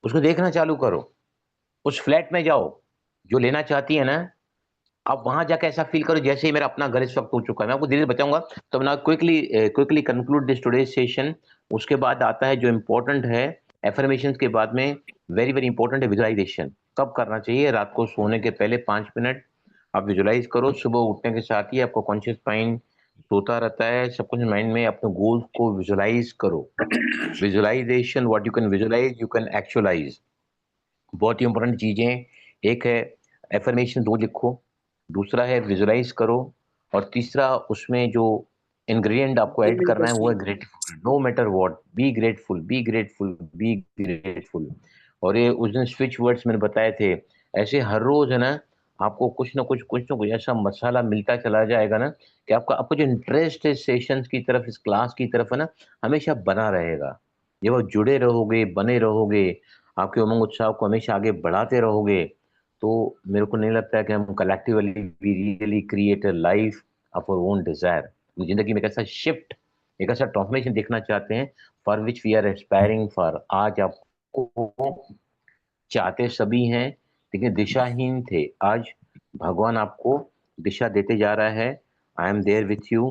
उसको देखना चालू करो। उस फ्लैट में जाओ जो लेना चाहती है ना, आप वहां जाके ऐसा फील करो जैसे ही मेरा अपना घर इस वक्त हो चुका है। मैं आपको धीरे धीरे बताऊंगा। तो ना, quickly conclude this today session. उसके बाद आता है जो इम्पोर्टेंट है, एफर्मेशन के बाद में वेरी वेरी इंपॉर्टेंट है विजुअलाइजेशन। कब करना चाहिए? रात को सोने के पहले 5 मिनट आप विजुअलाइज करो। सुबह उठने के साथ ही आपको कॉन्शियस माइंड सोता रहता है, सब कुछ माइंड में अपने गोल्स को विजुअलाइज करो। Visualization, what you can visualize you can actualize. बहुत ही इंपॉर्टेंट चीजें। एक है एफर्मेशन 2 लिखो, दूसरा है विजुअलाइज करो, और तीसरा उसमें जो इंग्रेडिएंट आपको ऐड करना है वो है grateful. No matter what, be grateful, be grateful, be grateful. और ये उस दिन स्विच वर्ड्स मैंने बताए थे। ऐसे हर रोज है ना, आपको कुछ ना कुछ ऐसा मसाला मिलता चला जाएगा ना, कि आपको जो इंटरेस्ट है सेशंस की तरफ, इस क्लास की तरफ है ना, हमेशा बना रहेगा। जब आप जुड़े रहोगे, बने रहोगे, आपके उमंग उत्साह को हमेशा आगे बढ़ाते रहोगे, तो मेरे को नहीं लगता है कि हम collectively we really create a life of our own desire. जिंदगी में एक ऐसा शिफ्ट, एक ऐसा ट्रांसफॉर्मेशन देखना चाहते हैं, for which we are aspiring for. आज आपको चाहते सभी हैं, लेकिन दिशाहीन थे। आज भगवान आपको दिशा देते जा रहा है। I am there with you,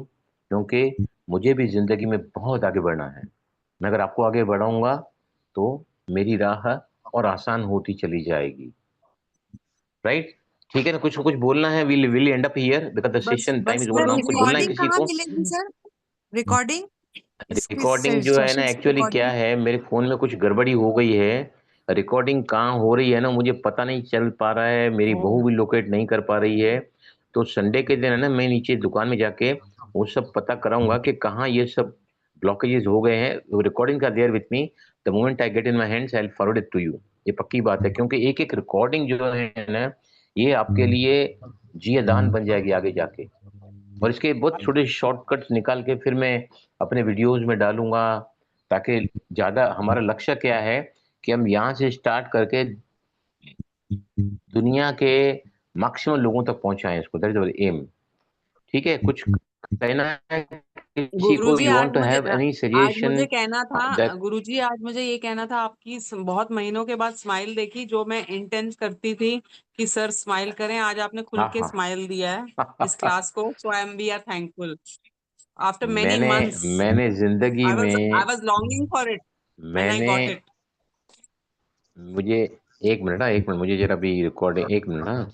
क्योंकि मुझे भी जिंदगी में बहुत आगे बढ़ना है। मैं अगर आपको आगे बढ़ाऊंगा तो मेरी राह और आसान होती चली जाएगी। राइट? ठीक है ना? कुछ कुछ बोलना है? Will and up here because the
bus
session time
बस
इज ओवर
सर
नाउ। कुछ बोलना है
गुरुजी,
रिकॉर्डिंग
किसी
कहाँ
को?
मिलेगी सर? रिकॉर्डिंग? इसकी
रिकॉर्डिंग जो है ना,
सेशंस की
एक्चुअली क्या
रिकॉर्डिंग?
है, मेरे फोन में कुछ गड़बड़ी हो गई है। रिकॉर्डिंग कहाँ हो रही है ना, मुझे पता नहीं चल पा रहा है। मेरी बहू भी लोकेट नहीं कर पा रही है। तो संडे के दिन है ना, मैं नीचे दुकान में जाके वो सब पता कराऊंगा कि कहाँ ये सब ब्लॉकेजेस हो गए हैं। रिकॉर्डिंग का there with me, the moment I get in my hands I will forward it to you. ये पक्की बात है, क्योंकि एक एक रिकॉर्डिंग जो है ना, ये आपके लिए जिया दान बन जाएगी आगे जाके। और इसके बहुत छोटे शॉर्टकट्स निकाल के फिर मैं अपने वीडियोस में डालूंगा, ताकि ज्यादा, हमारा लक्ष्य क्या है कि हम यहाँ से स्टार्ट करके दुनिया के मैक्सिमम लोगों तक पहुंचाएं इसको। That is am. ठीक है? कुछ कहना है किसी को?
गुरुजी
यू
आज
वांट टू
मुझे
हैव एनी
आज
सजेशन?
मुझे कहना था,
दैट
गुरुजी आज मुझे ये कहना था, आपकी बहुत महीनों के बाद स्माइल देखी, जो मैं इंटेंस करती थी कि सर स्माइल करें, आज आपने खुल
हाँ
के
हाँ।
स्माइल दिया है इस क्लास को। So I am we are thankful after many
मैंने
मंथ्स।
मैंने जिंदगी
आई
में
was longing for it and I
मैंने
गॉट इट।
मुझे एक मिनट, मुझे जरा भी रिकॉर्डिंग, एक मिनट ना।